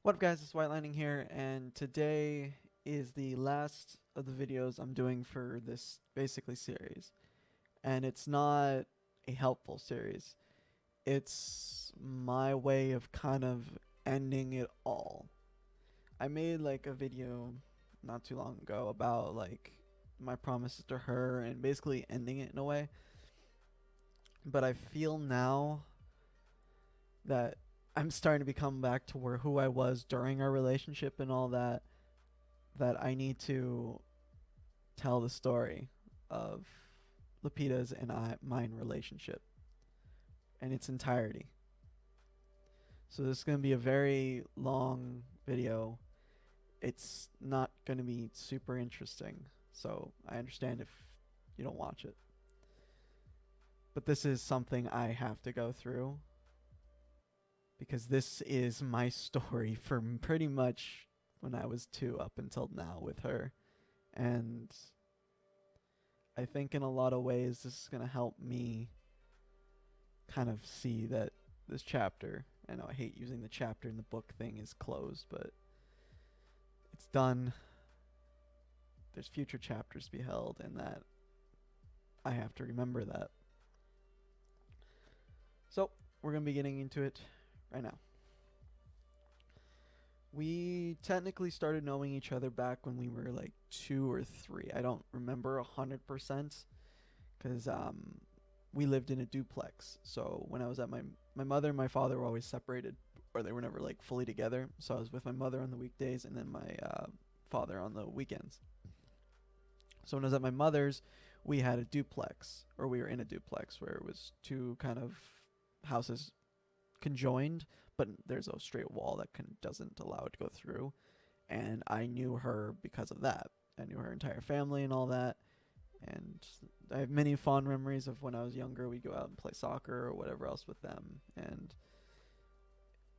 What up guys, it's White Lightning here, and today is the last of the videos I'm doing for this basically series. And it's not a helpful series. It's my way of kind of ending it all. I made like a video not too long ago about like my promises to her and basically ending it in a way. But I feel now that I'm starting to become back to where who I was during our relationship and all that, that I need to tell the story of Lupita's and mine relationship in its entirety. So this is going to be a very long video. It's not going to be super interesting, so I understand if you don't watch it. But this is something I have to go through because this is my story from pretty much when I was 2 up until now with her. And I think in a lot of ways this is going to help me kind of see that this chapter, I know I hate using the chapter in the book thing, is closed, but it's done. There's future chapters to be held, and that I have to remember that. So, we're going to be getting into it right now. We technically started knowing each other back when we were like 2 or 3. I don't remember 100% because we lived in a duplex. So when I was at my mother and my father were always separated, or they were never like fully together. So I was with my mother on the weekdays and then my father on the weekends. So when I was at my mother's, we had a duplex, or we were in a duplex where it was two kind of houses conjoined, but there's a straight wall that doesn't allow it to go through. And I knew her because of that. I knew her entire family and all that. And I have many fond memories of when I was younger. We'd go out and play soccer or whatever else with them. And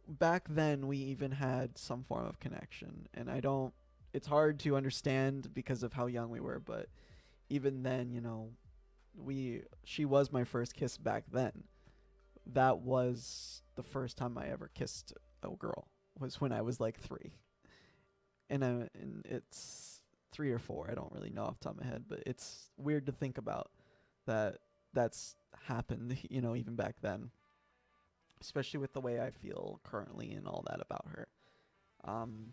back then, we even had some form of connection. And it's hard to understand because of how young we were, but even then, she was my first kiss back then. That was the first time I ever kissed a girl, was when I was like 3. And it's 3 or 4. I don't really know off the top of my head, but it's weird to think about that that's happened, even back then, especially with the way I feel currently and all that about her. Um,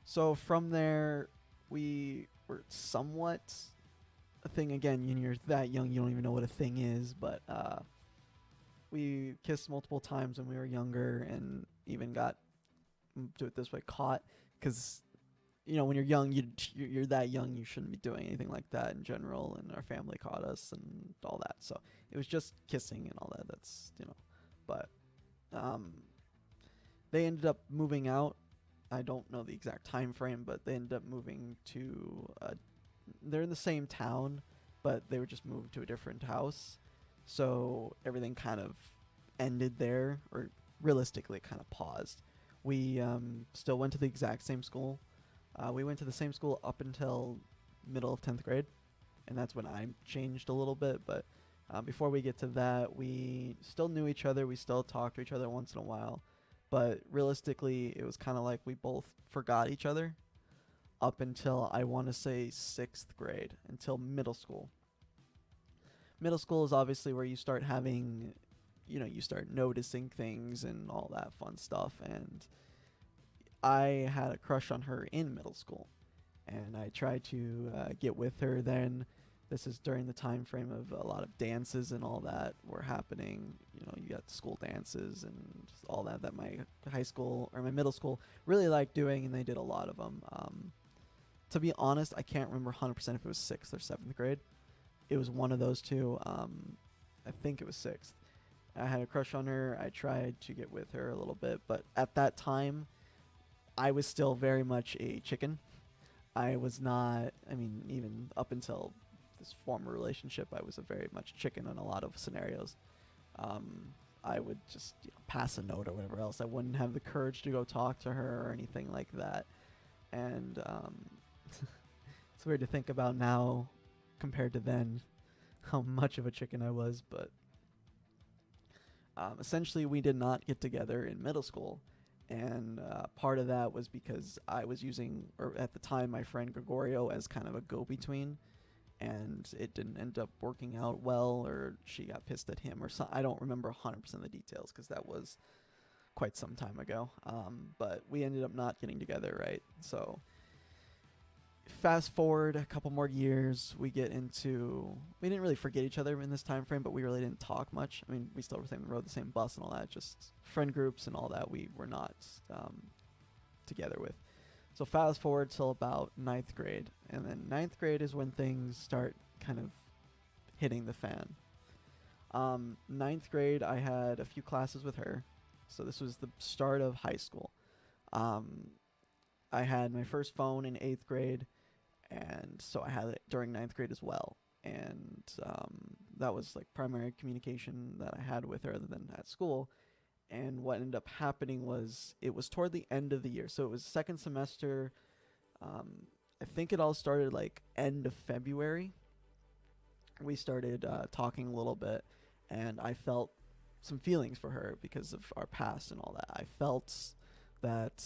so from there, we were somewhat a thing again. When you're that young, you don't even know what a thing is, but we kissed multiple times when we were younger, and even got, do it this way, caught, because when you're young, you're that young, you shouldn't be doing anything like that in general. And our family caught us and all that, so it was just kissing and all that. But they ended up moving out. I don't know the exact time frame, but they ended up moving to. They're in the same town, but they were just moved to a different house. So everything kind of ended there, or realistically, kind of paused. We still went to the exact same school. We went to the same school up until middle of 10th grade, and that's when I changed a little bit. But before we get to that, we still knew each other. We still talked to each other once in a while. But realistically, it was kind of like we both forgot each other up until, I want to say, 6th grade, until middle school. Middle school is obviously where you start having, you start noticing things and all that fun stuff. And I had a crush on her in middle school, and I tried to get with her then. This is during the time frame of a lot of dances and all that were happening. You got school dances and all that my high school, or my middle school, really liked doing, and they did a lot of them. To be honest, I can't remember 100% if it was 6th or 7th grade. It was one of those two. I think it was 6th. I had a crush on her. I tried to get with her a little bit, but at that time, I was still very much a chicken. I was not, even up until this former relationship, I was a very much chicken in a lot of scenarios. I would just pass a note or whatever else. I wouldn't have the courage to go talk to her or anything like that. And it's weird to think about now compared to then how much of a chicken I was. But essentially, we did not get together in middle school. And part of that was because I was using, or at the time, my friend Gregorio as kind of a go-between, and it didn't end up working out well, or she got pissed at him, or something. I don't remember 100% of the details because that was quite some time ago. But we ended up not getting together, right? So fast forward a couple more years, we get into, we didn't really forget each other in this time frame, but we really didn't talk much. I mean, we still rode the same bus and all that, just friend groups and all that we were not together with. So fast forward till about ninth grade, and then ninth grade is when things start kind of hitting the fan. Ninth grade, I had a few classes with her, so this was the start of high school. Um, I had my first phone in eighth grade, and so I had it during ninth grade as well. And that was like primary communication that I had with her other than at school. And what ended up happening was it was toward the end of the year, so it was second semester. I think it all started like end of February. We started talking a little bit, and I felt some feelings for her because of our past and all that. I felt that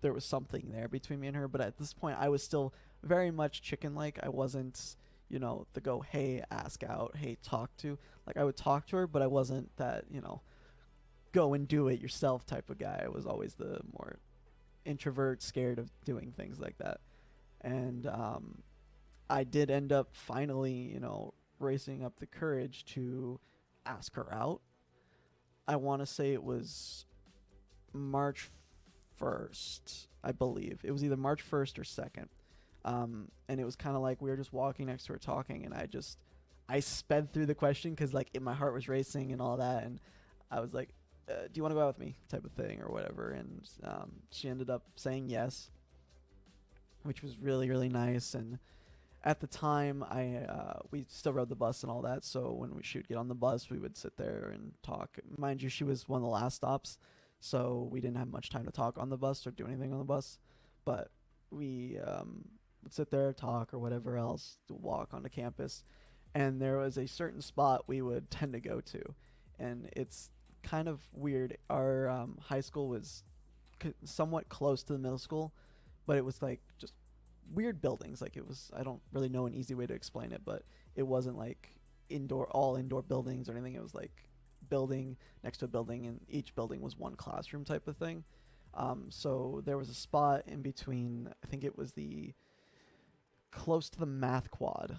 there was something there between me and her, but at this point, I was still very much chicken like. I wasn't, the go, hey, ask out, hey, talk to. Like, I would talk to her, but I wasn't that, go and do it yourself type of guy. I was always the more introvert, scared of doing things like that. And I did end up finally, racing up the courage to ask her out. I want to say it was March 1st, I believe. It was either March 1st or 2nd. And it was kind of like we were just walking next to her talking, and I sped through the question because, like, my heart was racing and all that. And I was like, do you want to go out with me type of thing or whatever. And she ended up saying yes, which was really, really nice. And at the time, we still rode the bus and all that. So when she would get on the bus, we would sit there and talk. Mind you, she was one of the last stops, so we didn't have much time to talk on the bus or do anything on the bus. But we would sit there, talk, or whatever else, to walk onto campus. And there was a certain spot we would tend to go to, and it's kind of weird. Our high school was somewhat close to the middle school, but it was like just weird buildings. Like, it was, I don't really know an easy way to explain it, but it wasn't like all indoor buildings or anything. It was like building next to a building, and each building was one classroom type of thing. So there was a spot in between, I think it was the close to the math quad,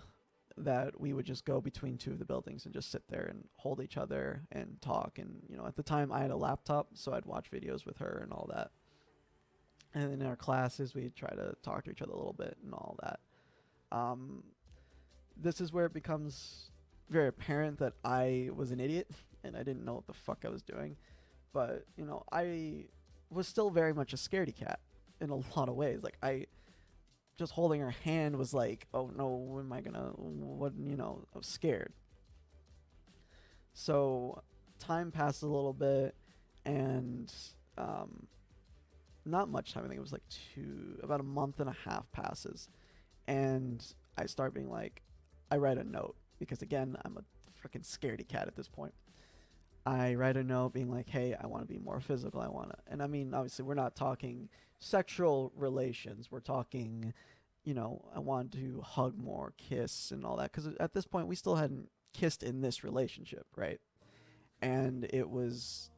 that we would just go between two of the buildings and just sit there and hold each other and talk. And at the time I had a laptop, so I'd watch videos with her and all that. And in our classes, we'd try to talk to each other a little bit and all that. Um, this is where it becomes very apparent that I was an idiot and I didn't know what the fuck I was doing. But, I was still very much a scaredy cat in a lot of ways. Like, I just holding her hand was like, oh no, am I gonna, what, I was scared. So time passed a little bit, and not much time. I think it was like about a month and a half passes, and I start being like, I write a note because again, I'm a freaking scaredy cat at this point. I write a note being like, hey, I want to be more physical. And I mean, obviously, we're not talking sexual relations. We're talking, I want to hug more, kiss, and all that. Because at this point, we still hadn't kissed in this relationship, right? And it was,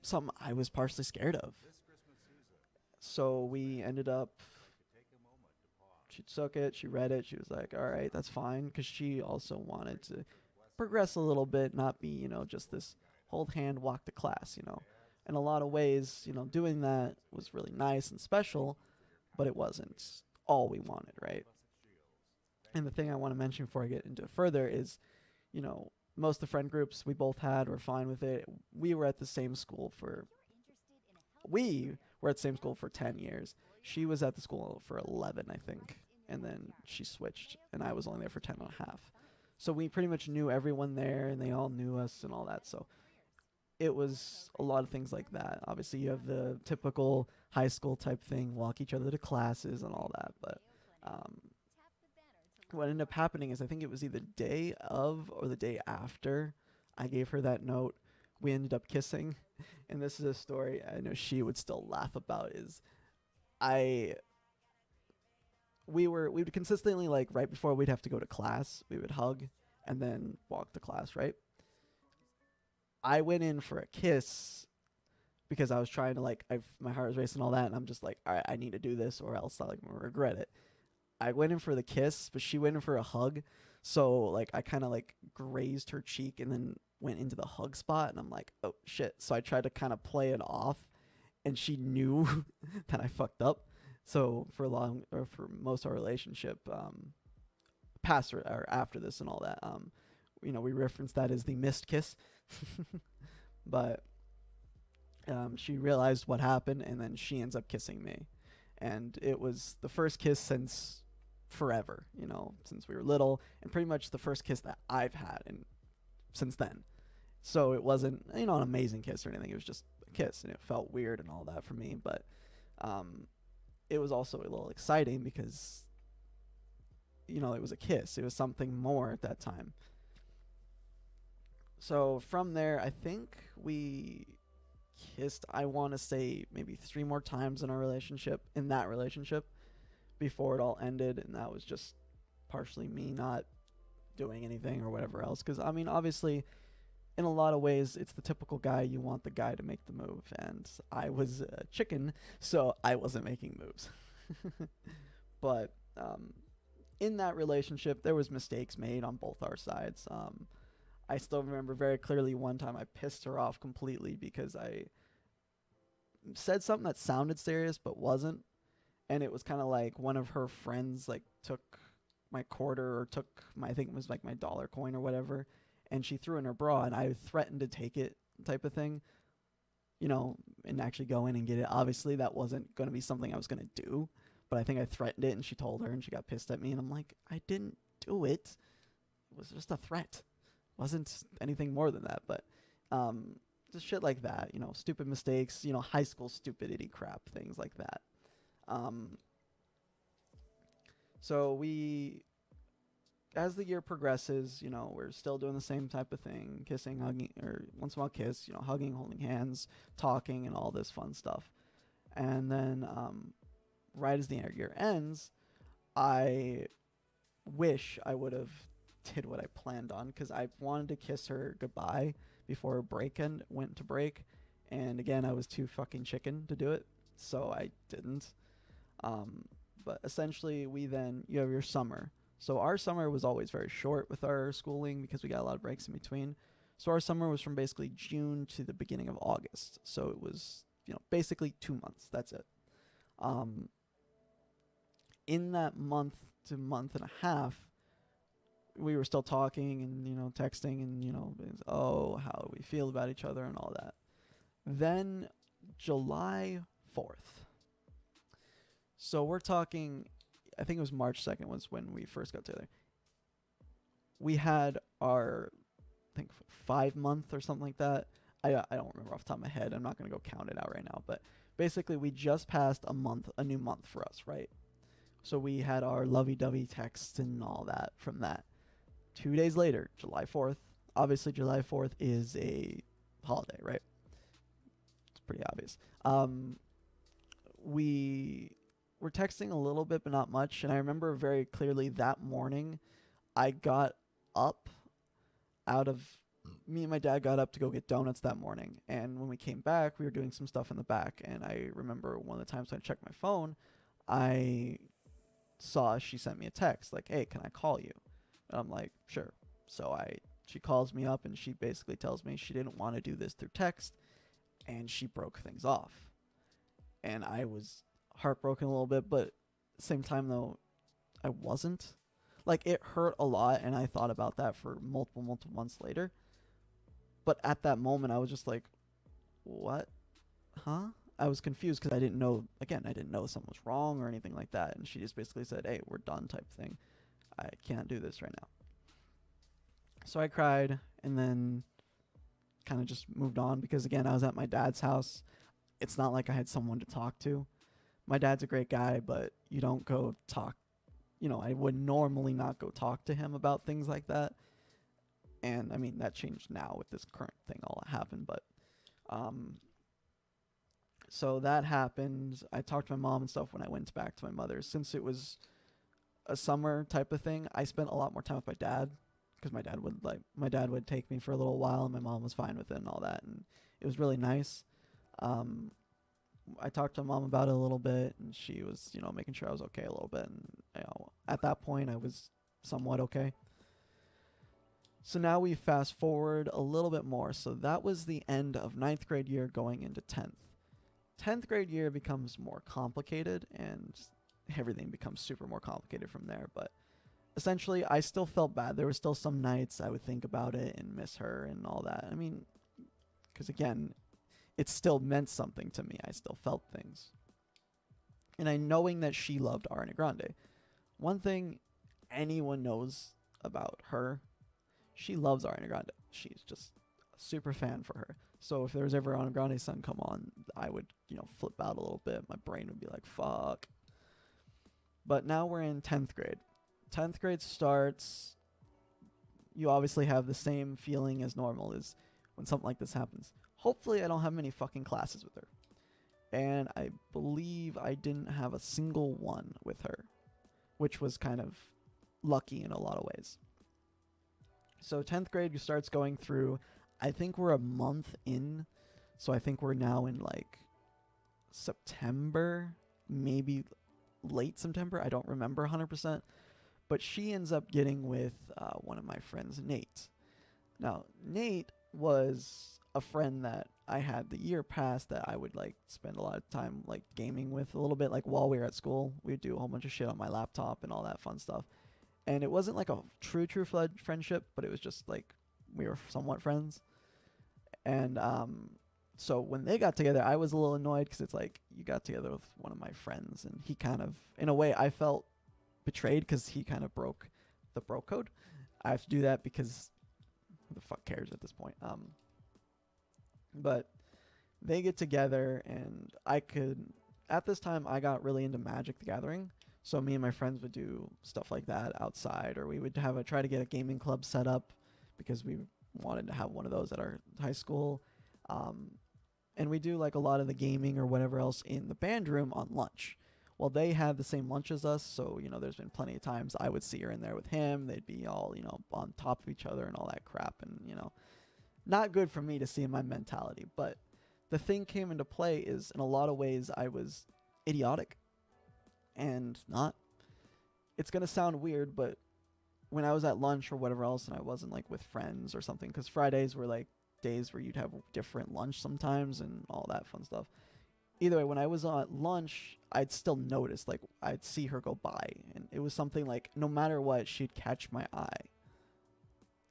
something I was partially scared of. So we ended up, she took it, she read it, she was like, all right, that's fine. Because she also wanted to progress a little bit, not be, just this hold hand, walk to class. In a lot of ways, doing that was really nice and special, but it wasn't all we wanted, right? And the thing I want to mention before I get into it further is, most of the friend groups we both had were fine with it. We were at the same school for, we were at the same school for 10 years. She was at the school for 11, I think. And then she switched, and I was only there for 10 and a half. So we pretty much knew everyone there, and they all knew us and all that. So it was a lot of things like that. Obviously, you have the typical high school type thing, walk each other to classes and all that. But what ended up happening is I think it was either the day of or the day after I gave her that note, we ended up kissing. And this is a story I know she would still laugh about. Is I we would consistently, like, right before we'd have to go to class, we would hug and then walk to class, right? I went in for a kiss because I was trying to, like, my heart was racing and all that, and I'm just like, all right, I need to do this or else I'm gonna regret it. I went in for the kiss, but she went in for a hug. So, like, I kind of, like, grazed her cheek and then went into the hug spot, and I'm like, oh shit. So I tried to kind of play it off, and she knew that I fucked up. So for most of our relationship, past or after this and all that, we reference that as the missed kiss. But she realized what happened, and then she ends up kissing me, and it was the first kiss since forever, since we were little, and pretty much the first kiss that I've had and since then. So it wasn't, an amazing kiss or anything. It was just a kiss, and it felt weird and all that for me. But it was also a little exciting because, it was a kiss. It was something more at that time. So from there, I think we kissed, I want to say, maybe 3 more times in that relationship, before it all ended. And that was just partially me not doing anything or whatever else. Because, obviously, in a lot of ways, it's the typical guy. You want the guy to make the move. And I was a chicken, so I wasn't making moves. But in that relationship, there was mistakes made on both our sides. I still remember very clearly one time I pissed her off completely because I said something that sounded serious but wasn't. And it was kind of like one of her friends, like, took my quarter, or took my, I think it was like my dollar coin or whatever, and she threw in her bra, and I threatened to take it, type of thing, and actually go in and get it. Obviously, that wasn't going to be something I was going to do, but I think I threatened it, and she told her, and she got pissed at me, and I'm like, I didn't do it. It was just a threat. It wasn't anything more than that. But just shit like that, stupid mistakes, high school stupidity crap, things like that. So as the year progresses, we're still doing the same type of thing, kissing, hugging, or once in a while kiss, hugging, holding hands, talking, and all this fun stuff. And then, right as the year ends, I wish I would have did what I planned on, because I wanted to kiss her goodbye before went to break. And again, I was too fucking chicken to do it, so I didn't. But essentially, you have your summer. So our summer was always very short with our schooling because we got a lot of breaks in between. So our summer was from basically June to the beginning of August. So it was, basically 2 months. That's it. In that month to month and a half, we were still talking and, texting and, how we feel about each other and all that. Then July 4th. So we're talking, I think it was March 2nd was when we first got together. We had our, I think, 5 month or something like that. I don't remember off the top of my head. I'm not going to go count it out right now. But basically, we just passed a new month for us, right? So we had our lovey-dovey texts and all that from that. 2 days later, July 4th. Obviously, July 4th is a holiday, right? It's pretty obvious. We were texting a little bit, but not much. And I remember very clearly that morning, I got up me and my dad got up to go get donuts that morning. And when we came back, we were doing some stuff in the back. And I remember one of the times when I checked my phone, I saw she sent me a text like, hey, can I call you? And I'm like, sure. So she calls me up, and she basically tells me she didn't want to do this through text, and she broke things off. And I was heartbroken a little bit, but at the same time, though, I wasn't. Like, it hurt a lot, and I thought about that for multiple months later. But at that moment, I was just like, what? Huh? I was confused because I didn't know something was wrong or anything like that. And she just basically said, hey, we're done, type thing. I can't do this right now. So I cried and then kind of just moved on because, again, I was at my dad's house. It's not like I had someone to talk to. My dad's a great guy, but you don't go talk. I would normally not go talk to him about things like that. And, I mean, that changed now with this current thing all that happened. But Um, so that happened. I talked to my mom and stuff when I went back to my mother's. Since it was a summer type of thing, I spent a lot more time with my dad because my dad would take me for a little while, and my mom was fine with it and all that, and it was really nice. Um, I talked to mom about it a little bit, and she was, making sure I was okay a little bit, and at that point I was somewhat okay. So now we fast forward a little bit more. So that was the end of ninth grade year going into 10th. 10th grade year becomes more complicated, and everything becomes super more complicated from there. But essentially, I still felt bad. There were still some nights I would think about it and miss her and all that. I mean, because again, it still meant something to me. I still felt things. And knowing that she loved Ariana Grande. One thing anyone knows about her, she loves Ariana Grande. She's just a super fan for her. So if there was ever Ariana Grande song come on, I would, flip out a little bit. My brain would be like, fuck. But now we're in 10th grade. 10th grade starts. You obviously have the same feeling as normal as when something like this happens. Hopefully I don't have many fucking classes with her. And I believe I didn't have a single one with her, which was kind of lucky in a lot of ways. So 10th grade starts going through, I think we're a month in. So I think we're now in like September, maybe late September. I don't remember 100%. But she ends up getting with one of my friends, Nate. Now, Nate was a friend that I had the year past that I would like spend a lot of time like gaming with a little bit. Like while we were at school, we'd do a whole bunch of shit on my laptop and all that fun stuff. And it wasn't like a true friendship, but it was just like we were somewhat friends. And so when they got together, I was a little annoyed because it's like you got together with one of my friends, and he kind of, in a way, I felt betrayed because he kind of broke the bro code. I have to do that because who the fuck cares at this point? But they get together, and at this time I got really into Magic the Gathering. So me and my friends would do stuff like that outside, or we would try to get a gaming club set up because we wanted to have one of those at our high school. And we do like a lot of the gaming or whatever else in the band room on lunch. Well, they had the same lunch as us, so, there's been plenty of times I would see her in there with him. They'd be all, on top of each other and all that crap, and, not good for me to see in my mentality. But the thing came into play is, in a lot of ways, I was idiotic and not. It's going to sound weird, but when I was at lunch or whatever else and I wasn't, like, with friends or something, because Fridays were, like, days where you'd have different lunch sometimes and all that fun stuff. Either way, when I was at lunch, I'd still notice, like, I'd see her go by, and it was something like, no matter what, she'd catch my eye.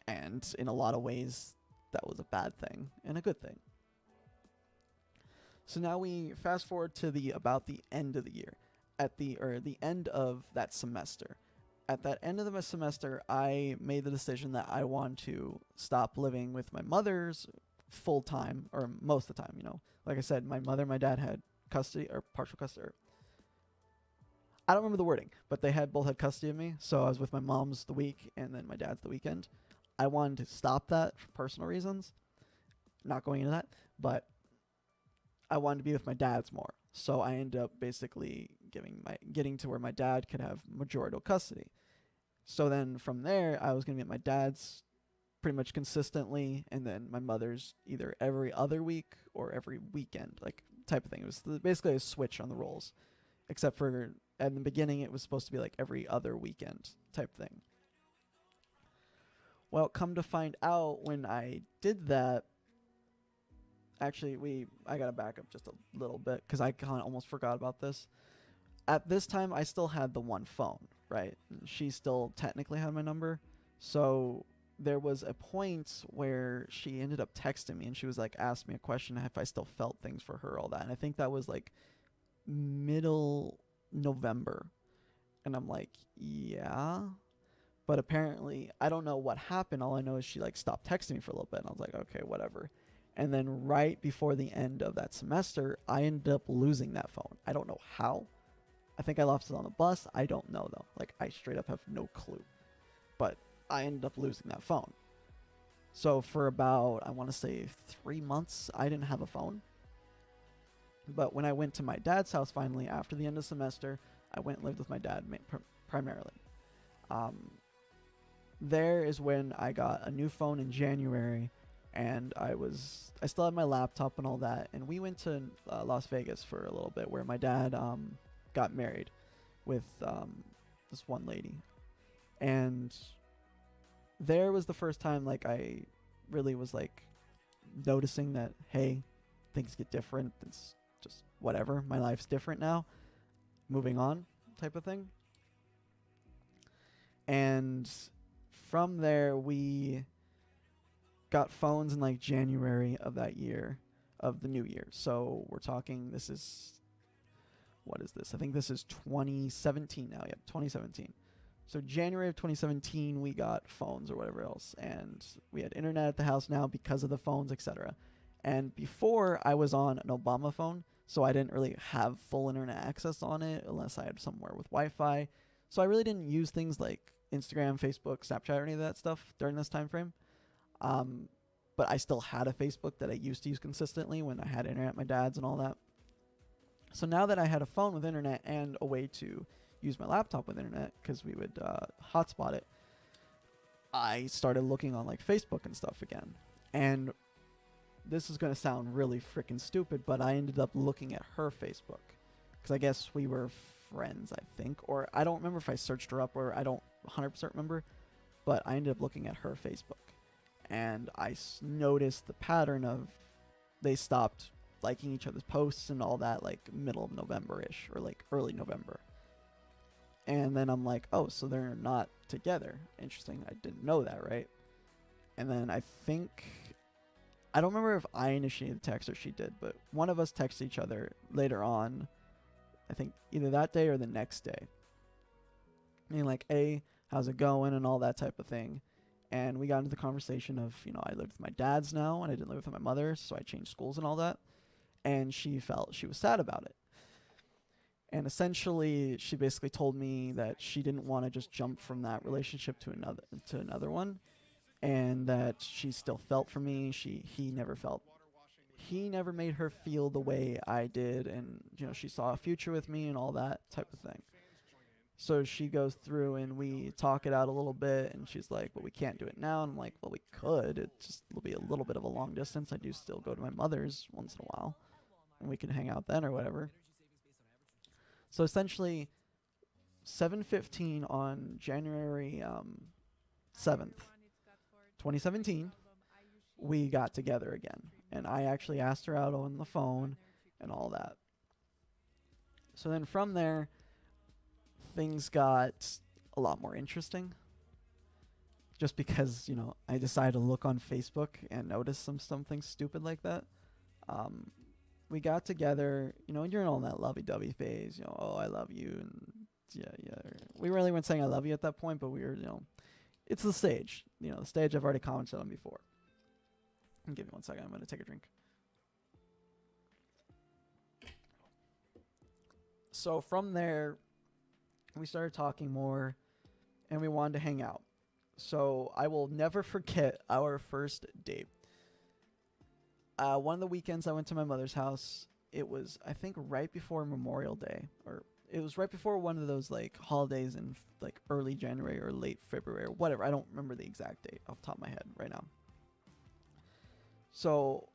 And in a lot of ways, that was a bad thing and a good thing. So now we fast forward to about the end of the year, the end of that semester. At that end of the semester, I made the decision that I wanted to stop living with my mother's full time, or most of the time, Like I said, my mother and my dad had custody or partial custody. I don't remember the wording, but they both had custody of me. So I was with my mom's the week and then my dad's the weekend. I wanted to stop that for personal reasons. Not going into that, but I wanted to be with my dad's more. So I ended up basically getting to where my dad could have majorital custody. So then from there, I was going to be at my dad's pretty much consistently, and then my mother's either every other week or every weekend, like type of thing. It was basically a switch on the roles, except for at the beginning it was supposed to be like every other weekend type thing. Well, come to find out, when I did that, actually I gotta back up just a little bit because I kind of almost forgot about this. At this time, I still had the one phone, right? She still technically had my number, so there was a point where she ended up texting me and she was like, asked me a question if I still felt things for her, all that. And I think that was like middle November. And I'm like, yeah. But apparently, I don't know what happened. All I know is she like stopped texting me for a little bit. And I was like, okay, whatever. And then right before the end of that semester, I ended up losing that phone. I don't know how. I think I left it on the bus. I don't know though. Like, I straight up have no clue. But I ended up losing that phone. So for about, I want to say 3 months, I didn't have a phone. But when I went to my dad's house finally after the end of semester, I went and lived with my dad primarily. Um, there is when I got a new phone in January, and I still had my laptop and all that, and we went to Las Vegas for a little bit, where my dad got married with this one lady, and there was the first time like I really was like noticing that, hey, things get different. It's just whatever. My life's different now. Moving on, type of thing. And from there, we got phones in like January of that year, of the new year. So we're talking, this is, what is this? I think this is 2017 now. Yep, 2017. So January of 2017, we got phones or whatever else, and we had internet at the house now because of the phones, etc. And before, I was on an Obama phone, so I didn't really have full internet access on it unless I had somewhere with Wi-Fi. So I really didn't use things like Instagram, Facebook, Snapchat, or any of that stuff during this time frame. Um, but I still had a Facebook that I used to use consistently when I had internet at my dad's and all that. So now that I had a phone with internet and a way to use my laptop with internet, because we would hotspot it, I started looking on like Facebook and stuff again. And this is going to sound really freaking stupid, but I ended up looking at her Facebook because I guess we were friends, I think, or I don't remember if I searched her up, or I don't 100% remember, but I ended up looking at her Facebook, and I noticed the pattern of they stopped liking each other's posts and all that like middle of November-ish, or like early November. And then I'm like, oh, so they're not together. Interesting. I didn't know that, right? And then I think, I don't remember if I initiated the text or she did, but one of us texted each other later on, I think either that day or the next day. I mean, like, hey, how's it going, and all that type of thing. And we got into the conversation of, I live with my dad's now, and I didn't live with my mother, so I changed schools and all that. And she felt she was sad about it. And essentially, she basically told me that she didn't want to just jump from that relationship to another one, and that she still felt for me. He never made her feel the way I did, and she saw a future with me and all that type of thing. So she goes through and we talk it out a little bit, and she's like, "But we can't do it now." And I'm like, "Well, we could. It'll be a little bit of a long distance. I do still go to my mother's once in a while, and we can hang out then or whatever." So essentially, 7:15 on January 7th, 2017, we got together again. And I actually asked her out on the phone and all that. So then from there, things got a lot more interesting. Just because, I decided to look on Facebook and notice something stupid like that. We got together, you're in all that lovey-dovey phase, oh, I love you, and yeah. We really weren't saying I love you at that point, but we were, it's the stage, the stage I've already commented on before. Give me 1 second, I'm going to take a drink. So from there, we started talking more, and we wanted to hang out. So I will never forget our first date. One of the weekends I went to my mother's house. It was, I think, right before Memorial Day, or it was right before one of those like holidays in like early January or late February or whatever. I don't remember the exact date off the top of my head right now. So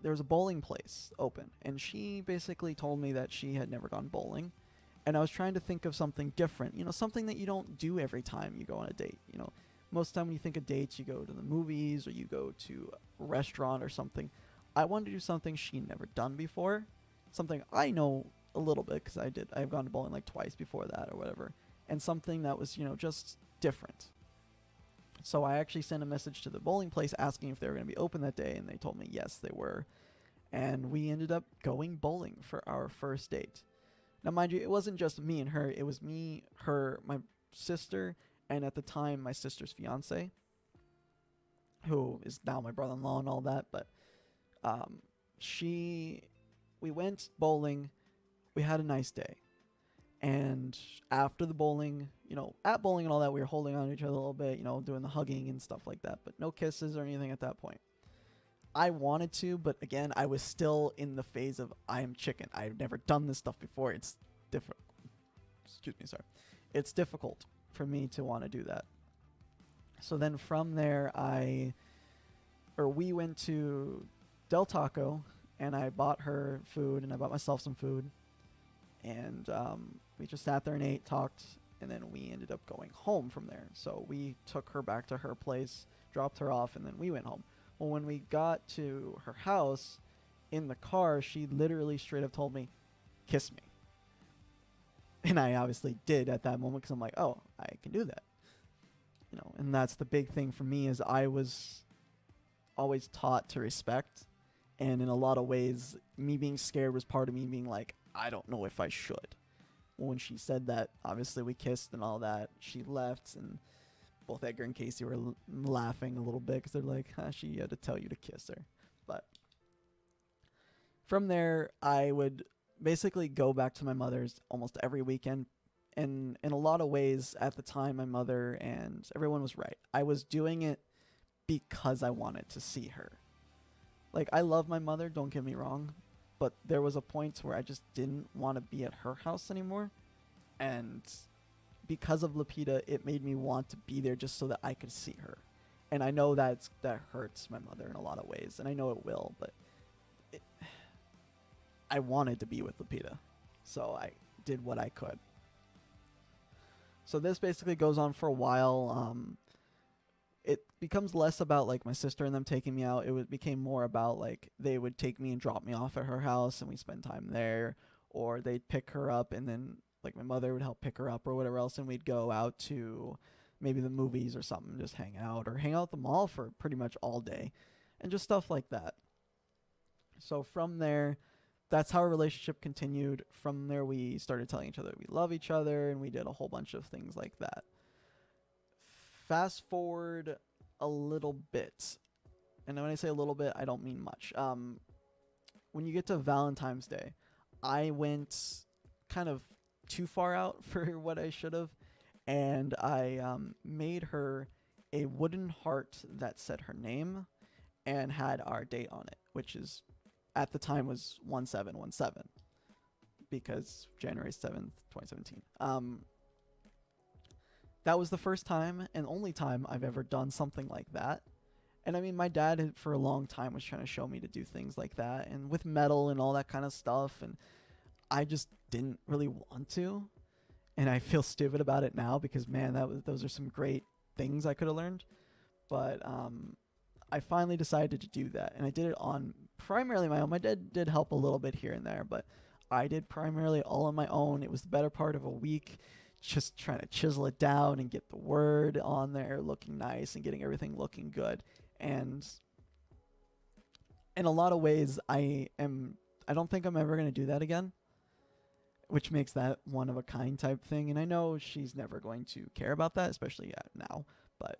there was a bowling place open, and she basically told me that she had never gone bowling, and I was trying to think of something different, something that you don't do every time you go on a date. Most of the time when you think of dates, you go to the movies or you go to a restaurant or something. I wanted to do something she'd never done before, something I know a little bit because I've gone to bowling like twice before that or whatever, and something that was, just different. So I actually sent a message to the bowling place asking if they were going to be open that day, and they told me yes, they were. And we ended up going bowling for our first date. Now, mind you, it wasn't just me and her. It was me, her, my sister, and at the time, my sister's fiance, who is now my brother-in-law and all that. But we went bowling. We had a nice day. And after the bowling, at bowling and all that, we were holding on to each other a little bit, doing the hugging and stuff like that, but no kisses or anything at that point. I wanted to, but again, I was still in the phase of I am chicken. I've never done this stuff before. It's different. Excuse me, sorry. It's difficult for me to want to do that. So then from there, we went to Del Taco, and I bought her food, and I bought myself some food, and we just sat there and ate, talked, and then we ended up going home from there. So we took her back to her place, dropped her off, and then we went home. Well, when we got to her house, in the car, she literally straight up told me, "Kiss me." And I obviously did at that moment because I'm like, oh, I can do that. And that's the big thing for me is I was always taught to respect. And in a lot of ways, me being scared was part of me being like, I don't know if I should. Well, when she said that, obviously we kissed and all that. She left, and both Edgar and Casey were laughing a little bit because they're like, she had to tell you to kiss her. But from there, I would basically go back to my mother's almost every weekend. And in a lot of ways, at the time, my mother and everyone was right. I was doing it because I wanted to see her. Like, I love my mother, don't get me wrong, but there was a point where I just didn't want to be at her house anymore. And because of Lupita, it made me want to be there just so that I could see her. And I know that hurts my mother in a lot of ways, and I know it will, but I wanted to be with Lupita, so I did what I could. So this basically goes on for a while. It becomes less about like my sister and them taking me out. It became more about like they would take me and drop me off at her house, and we spend time there, or they'd pick her up, and then like my mother would help pick her up or whatever else, and we'd go out to maybe the movies or something, just hang out, or hang out at the mall for pretty much all day, and just stuff like that. So from there, that's how our relationship continued. From there, we started telling each other we love each other, and we did a whole bunch of things like that. Fast forward a little bit, and when I say a little bit, I don't mean much. When you get to Valentine's Day, I went kind of too far out for what I should have, and I made her a wooden heart that said her name and had our date on it, which is at the time was 1717 because January 7th, 2017. That was the first time and only time I've ever done something like that. And I mean, my dad for a long time was trying to show me to do things like that and with metal and all that kind of stuff. And I just didn't really want to. And I feel stupid about it now because, man, those are some great things I could have learned. But I finally decided to do that. And I did it on primarily my own. My dad did help a little bit here and there, but I did primarily all on my own. It was the better part of a week just trying to chisel it down and get the word on there looking nice and getting everything looking good. And in a lot of ways, I don't think I'm ever going to do that again, which makes that one of a kind type thing. And I know she's never going to care about that, especially now. But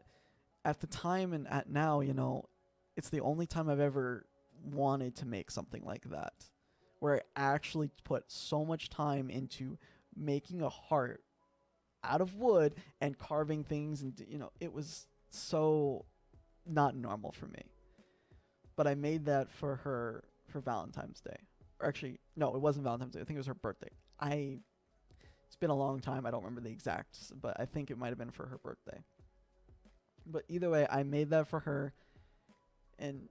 at the time and at now, it's the only time I've ever wanted to make something like that, where I actually put so much time into making a heart out of wood and carving things. And, it was so not normal for me. But I made that for her for Valentine's Day. Or actually, no, it wasn't Valentine's Day. I think it was her birthday. It's been a long time. I don't remember the exacts, but I think it might have been for her birthday. But either way, I made that for her, and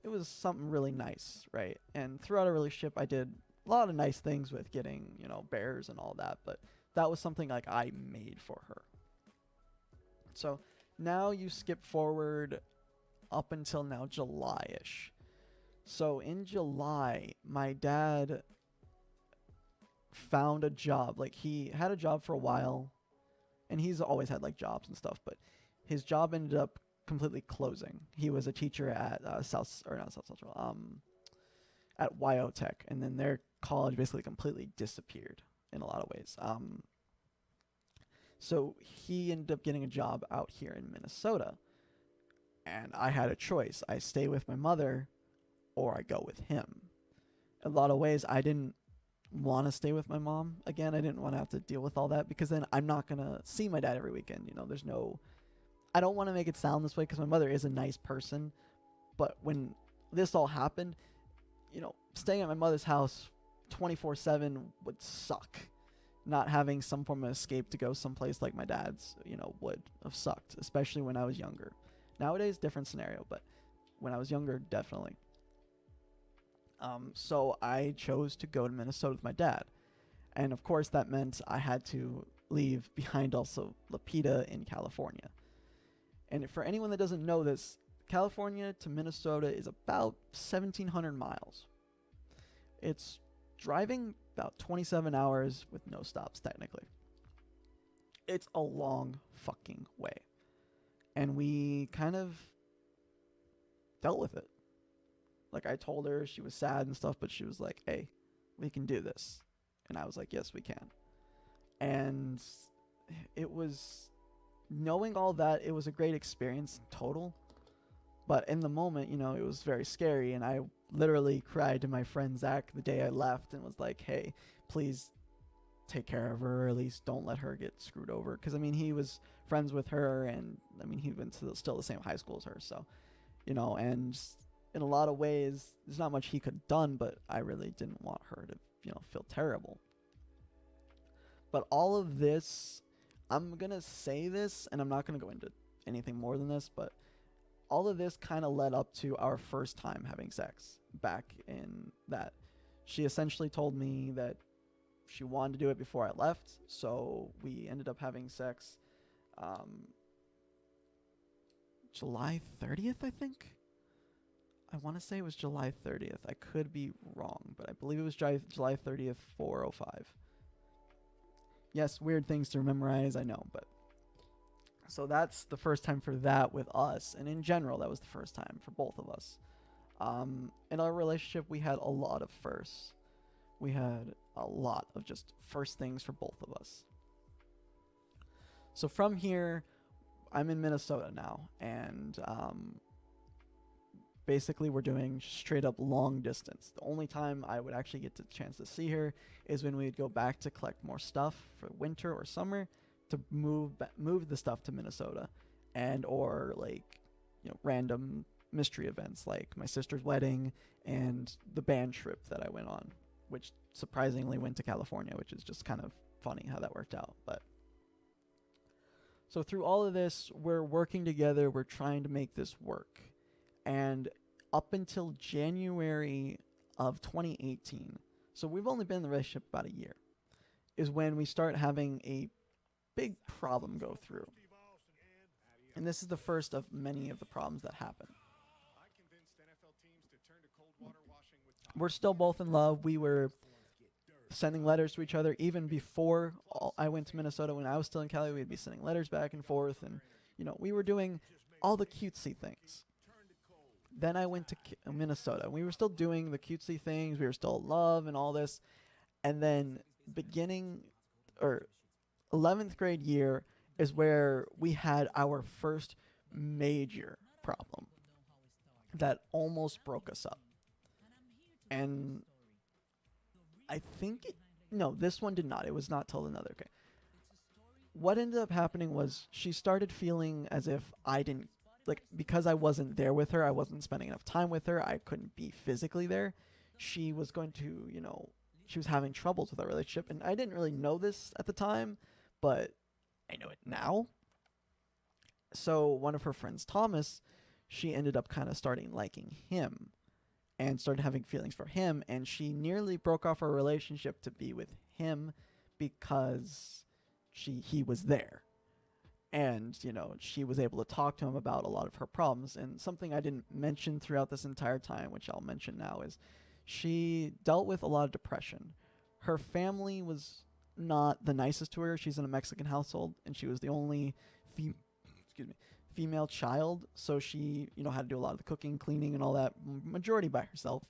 it was something really nice, right? And throughout our relationship, I did a lot of nice things with getting bears and all that, but that was something like I made for her. So now you skip forward up until now July-ish. So in July, my dad found a job. Like, he had a job for a while, and he's always had like jobs and stuff, but his job ended up completely closing. He was a teacher at at YO Tech, and then their college basically completely disappeared in a lot of ways. So he ended up getting a job out here in Minnesota, and I had a choice. I stay with my mother or I go with him. In a lot of ways, I didn't want to stay with my mom again. I didn't want to have to deal with all that because then I'm not going to see my dad every weekend. There's no. I don't want to make it sound this way because my mother is a nice person. But when this all happened, staying at my mother's house 24/7 would suck. Not having some form of escape to go someplace like my dad's, would have sucked, especially when I was younger. Nowadays, different scenario, but when I was younger, definitely. So I chose to go to Minnesota with my dad. And of course, that meant I had to leave behind also Lupita in California. And for anyone that doesn't know this, California to Minnesota is about 1,700 miles. It's driving about 27 hours with no stops, technically. It's a long fucking way. And we kind of dealt with it. Like, I told her she was sad and stuff, but she was like, hey, we can do this. And I was like, yes, we can. And it was, knowing all that, it was a great experience total. But in the moment, it was very scary. And I literally cried to my friend Zach the day I left and was like, hey, please take care of her, or at least don't let her get screwed over. Because, he was friends with her, and, he went to still the same high school as her. So, and in a lot of ways, there's not much he could have done, but I really didn't want her to, feel terrible. But all of this, I'm going to say this, and I'm not going to go into anything more than this, but all of this kind of led up to our first time having sex back in that. She essentially told me that she wanted to do it before I left, so we ended up having sex July 30th, I think. I want to say it was July 30th. I could be wrong, but I believe it was July 30th, 4:05. Yes, weird things to memorize, I know, but so that's the first time for that with us, and in general, that was the first time for both of us. In our relationship, we had a lot of firsts. We had a lot of just first things for both of us. So from here, I'm in Minnesota now, and basically we're doing straight up long distance. The only time I would actually get the chance to see her is when we'd go back to collect more stuff for winter or summer to move the stuff to Minnesota, and or like random mystery events like my sister's wedding and the band trip that I went on, which surprisingly went to California, which is just kind of funny how that worked out. But so through all of this, we're working together, we're trying to make this work. And up until January of 2018, so we've only been in the relationship about a year, is when we start having a big problem go through. And this is the first of many of the problems that happen. We're still both in love. We were sending letters to each other even before I went to Minnesota. When I was still in Cali, we'd be sending letters back and forth, and we were doing all the cutesy things. Then I went to Minnesota. We were still doing the cutesy things. We were still in love and all this. And then beginning or 11th grade year is where we had our first major problem that almost broke us up. And I think no, this one did not. It was not till another. Okay. What ended up happening was she started feeling as if I didn't, like, because I wasn't there with her, I wasn't spending enough time with her, I couldn't be physically there. She was going to, she was having troubles with our relationship, and I didn't really know this at the time, but I know it now. So one of her friends, Thomas, she ended up kind of starting liking him and started having feelings for him, and she nearly broke off our relationship to be with him because he was there. And, she was able to talk to him about a lot of her problems. And something I didn't mention throughout this entire time, which I'll mention now, is she dealt with a lot of depression. Her family was not the nicest to her. She's in a Mexican household, and she was the only female child. So she, had to do a lot of the cooking, cleaning, and all that, majority by herself.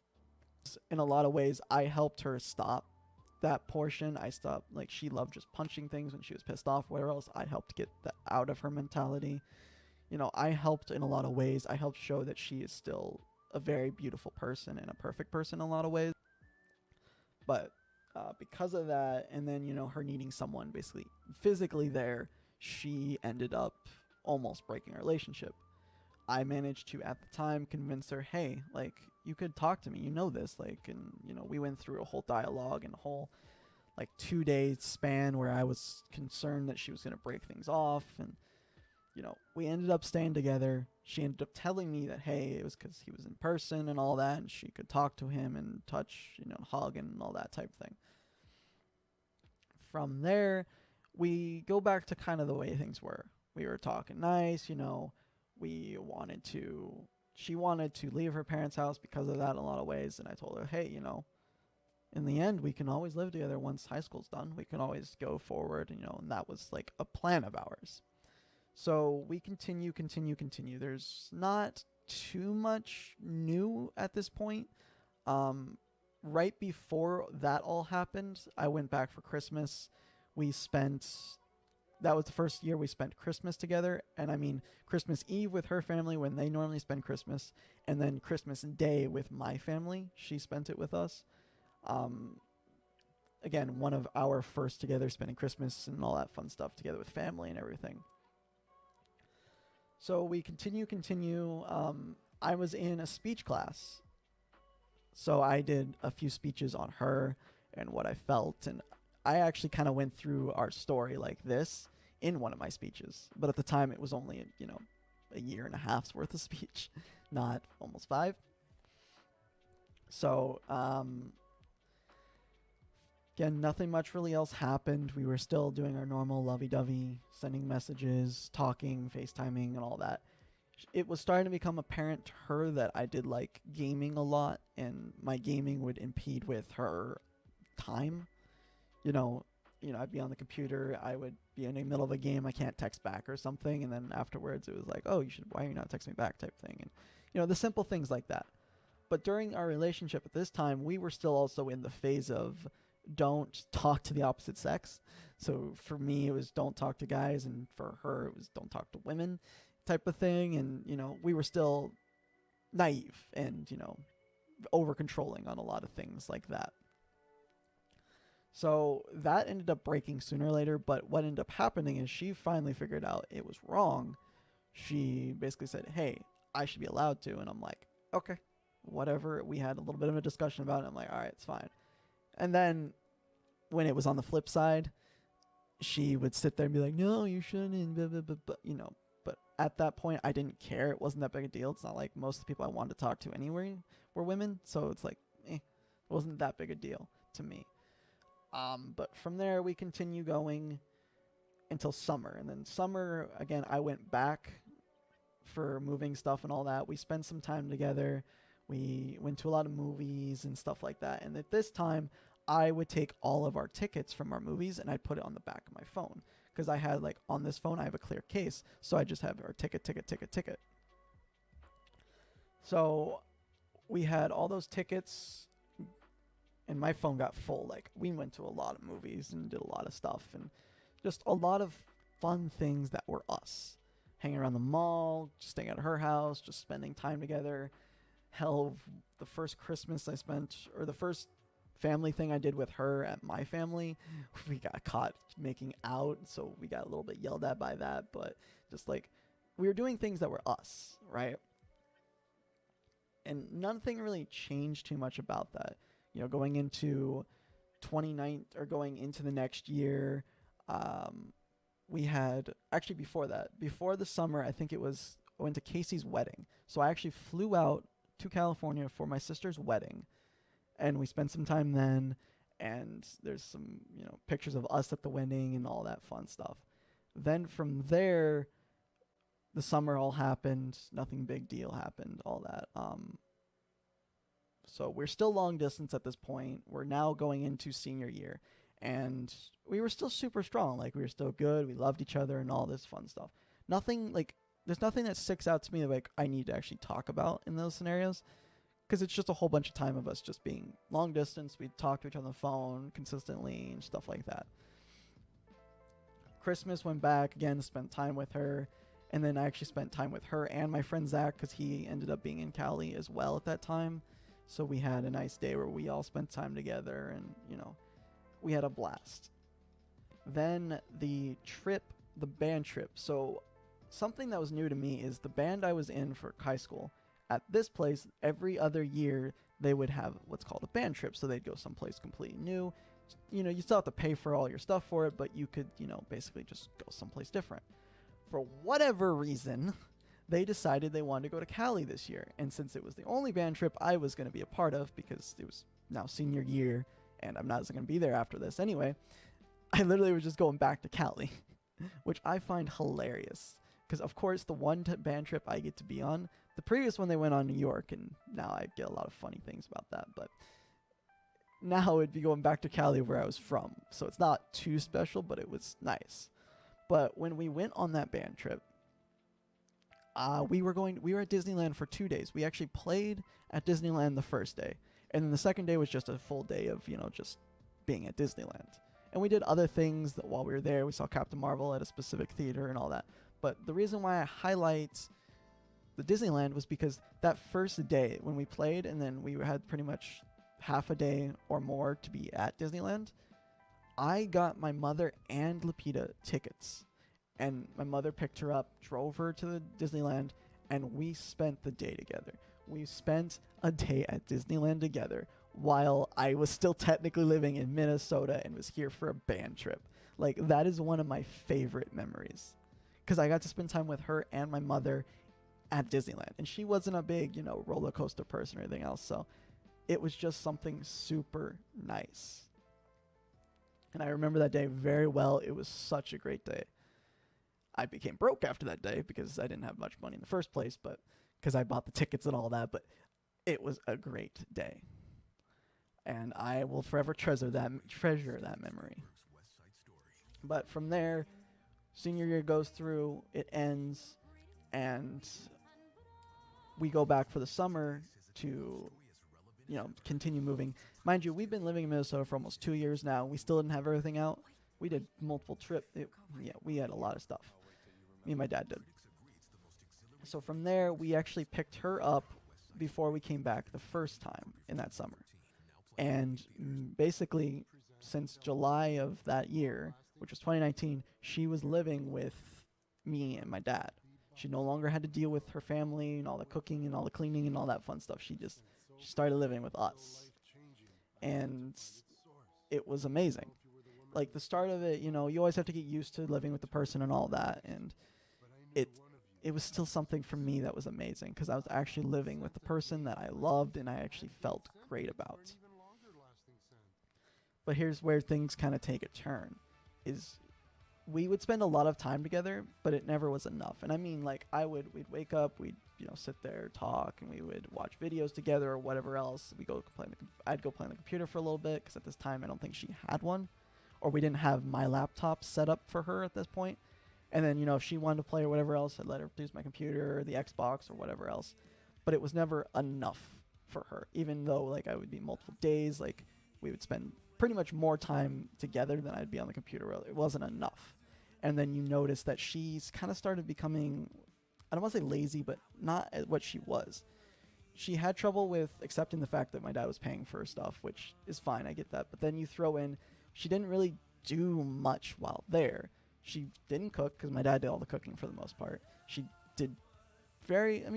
In a lot of ways, I helped her stop that portion. I stopped, like, she loved just punching things when she was pissed off, whatever else. I helped get that out of her mentality. I helped in a lot of ways. I helped show that she is still a very beautiful person and a perfect person in a lot of ways. But because of that, and then her needing someone basically physically there, she ended up almost breaking our relationship. I managed to at the time convince her, hey, like, you could talk to me, this, like, and we went through a whole dialogue and a whole like 2 day span where I was concerned that she was going to break things off, and we ended up staying together. She ended up telling me that, hey, it was because he was in person and all that, and she could talk to him and touch, hug and all that type thing. From there, we go back to kind of the way things were. We were talking nice, we wanted to, she wanted to leave her parents' house because of that in a lot of ways. And I told her, hey, in the end, we can always live together once high school's done. We can always go forward, and that was like a plan of ours. So we continue. There's not too much new at this point. Right before that all happened, I went back for Christmas. We spent, that was the first year we spent Christmas together. And I mean, Christmas Eve with her family when they normally spend Christmas, and then Christmas Day with my family. She spent it with us. Again, one of our first together, spending Christmas and all that fun stuff together with family and everything. So we continue. I was in a speech class. So I did a few speeches on her and what I felt. And I actually kind of went through our story like this in one of my speeches. But at the time, it was only, a year and a half's worth of speech, not almost 5. So, again, nothing much really else happened. We were still doing our normal lovey-dovey, sending messages, talking, FaceTiming, and all that. It was starting to become apparent to her that I did like gaming a lot, and my gaming would impede with her time. I'd be on the computer, I would be in the middle of a game, I can't text back or something, and then afterwards it was like, oh, why are you not texting me back type thing, and the simple things like that. But during our relationship at this time, we were still also in the phase of don't talk to the opposite sex. So for me, it was don't talk to guys, and for her, it was don't talk to women type of thing. And, we were still naive and, over controlling on a lot of things like that. So that ended up breaking sooner or later. But what ended up happening is she finally figured out it was wrong. She basically said, hey, I should be allowed to. And I'm like, okay, whatever. We had a little bit of a discussion about it. I'm like, all right, it's fine. And then when it was on the flip side, she would sit there and be like, no, you shouldn't, blah, blah, blah, blah, But at that point, I didn't care. It wasn't that big a deal. It's not like most of the people I wanted to talk to anyway were women. So it's like, it wasn't that big a deal to me. But from there, we continue going until summer. And then summer, again, I went back for moving stuff and all that. We spent some time together. We went to a lot of movies and stuff like that. And at this time, I would take all of our tickets from our movies and I'd put it on the back of my phone. Because I had, like, on this phone, I have a clear case. So I just have our ticket. So we had all those tickets, and my phone got full. Like, we went to a lot of movies and did a lot of stuff, and just a lot of fun things that were us. Hanging around the mall, just staying at her house, just spending time together. Hell, the first Christmas I spent, or the first family thing I did with her at my family, we got caught making out, so we got a little bit yelled at by that, but just like, we were doing things that were us, right? And nothing really changed too much about that. Going into 29 or going into the next year, we had actually before the summer, I think I went to Casey's wedding. So I actually flew out to California for my sister's wedding, and we spent some time then. And there's some pictures of us at the wedding and all that fun stuff. Then from there, the summer all happened. Nothing big deal happened. All that. So we're still long distance at this point. We're now going into senior year, and we were still super strong. Like, we were still good. We loved each other and all this fun stuff. There's nothing that sticks out to me like I need to actually talk about in those scenarios, because it's just a whole bunch of time of us just being long distance. We talk to each other on the phone consistently and stuff like that. Christmas went back again, spent time with her, and then I actually spent time with her and my friend Zach, because he ended up being in Cali as well at that time. So we had a nice day where we all spent time together, and We had a blast. Then the band trip. So something that was new to me is the band I was in for high school. At this place, every other year they would have what's called a band trip. So they'd go someplace completely new. You know, you still have to pay for all your stuff for it, but you could, basically just go someplace different. For whatever reason, they decided they wanted to go to Cali this year. And since it was the only band trip I was going to be a part of, because it was now senior year and I'm not going to be there after this anyway, I literally was just going back to Cali, which I find hilarious. Because, of course, the one band trip I get to be on, the previous one they went on New York, and now I get a lot of funny things about that, but now it'd be going back to Cali where I was from. So it's not too special, but it was nice. But when we went on that band trip, we were at Disneyland for 2 days. We actually played at Disneyland the first day, and then the second day was just a full day of just being at Disneyland. And we did other things that while we were there. We saw Captain Marvel at a specific theater and all that. But the reason why I highlight the Disneyland was because that first day when we played, and then we had pretty much half a day or more to be at Disneyland, I got my mother and Lupita tickets. And my mother picked her up, drove her to the Disneyland, and we spent the day together. We spent a day at Disneyland together while I was still technically living in Minnesota and was here for a band trip. Like, that is one of my favorite memories. Because I got to spend time with her and my mother at Disneyland. And she wasn't a big, roller coaster person or anything else. So it was just something super nice. And I remember that day very well. It was such a great day. I became broke after that day because I didn't have much money in the first place, but because I bought the tickets and all that. But it was a great day. And I will forever treasure that memory. But from there, senior year goes through, it ends, and we go back for the summer to, continue moving. Mind you, we've been living in Minnesota for almost 2 years now. We still didn't have everything out. We did multiple trips. We had a lot of stuff. Me and my dad did. So from there, we actually picked her up before we came back the first time in that summer. And basically, since July of that year, which was 2019, she was living with me and my dad. She no longer had to deal with her family and all the cooking and all the cleaning and all that fun stuff. She started living with us. And it was amazing. Like, the start of it, you always have to get used to living with the person and all that. And it was still something for me that was amazing because I was actually living with the person that I loved and I actually felt great about. But here's where things kind of take a turn. Is we would spend a lot of time together, but it never was enough. And I mean, like, we'd wake up, we'd sit there, talk, and we would watch videos together or whatever else. I'd go play on the computer for a little bit because at this time I don't think she had one, or we didn't have my laptop set up for her at this point. And then if she wanted to play or whatever else, I'd let her use my computer or the Xbox or whatever else. But it was never enough for her, even though like I would be multiple days, like we would spend pretty much more time together than I'd be on the computer. It wasn't enough. And then you notice that she's kind of started becoming, I don't want to say lazy, but not what she was. She had trouble with accepting the fact that my dad was paying for her stuff, which is fine, I get that. But then you throw in, she didn't really do much while there. She didn't cook because my dad did all the cooking for the most part. She did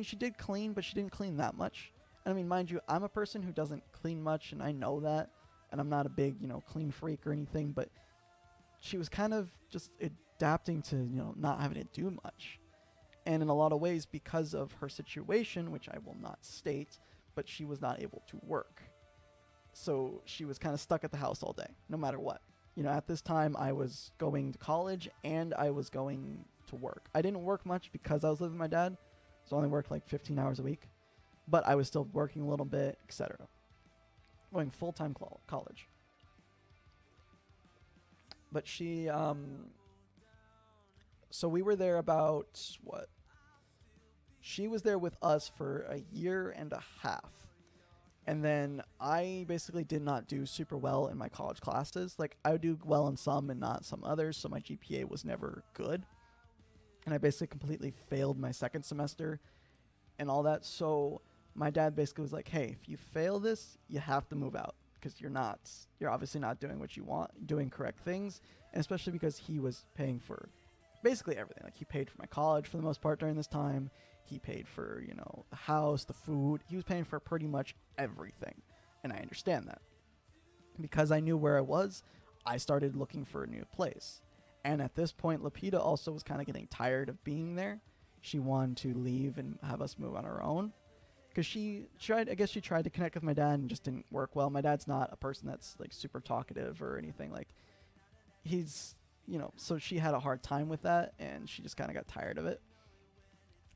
she did clean, but she didn't clean that much. And I mean, mind you, I'm a person who doesn't clean much, and I know that. And I'm not a big, clean freak or anything, but she was kind of just adapting to, not having to do much. And in a lot of ways, because of her situation, which I will not state, but she was not able to work. So she was kind of stuck at the house all day, no matter what. At this time, I was going to college and I was going to work. I didn't work much because I was living with my dad, so I only worked like 15 hours a week. But I was still working a little bit, etc. Going full-time college. But she, so we were there about, she was there with us for a year and a half. And then I basically did not do super well in my college classes. Like, I would do well in some and not some others, so my GPA was never good. And I basically completely failed my second semester and all that. So my dad basically was like, hey, if you fail this, you have to move out. because you're obviously not doing what you want, doing correct things, and especially because he was paying for basically everything. Like, he paid for my college for the most part during this time. He paid for, the house, the food. He was paying for pretty much everything, and I understand that. Because I knew where I was, I started looking for a new place. And at this point, Lupita also was kind of getting tired of being there. She wanted to leave and have us move on our own. Because she tried to connect with my dad and just didn't work well. My dad's not a person that's like super talkative or anything. Like, he's, so she had a hard time with that, and she just kind of got tired of it.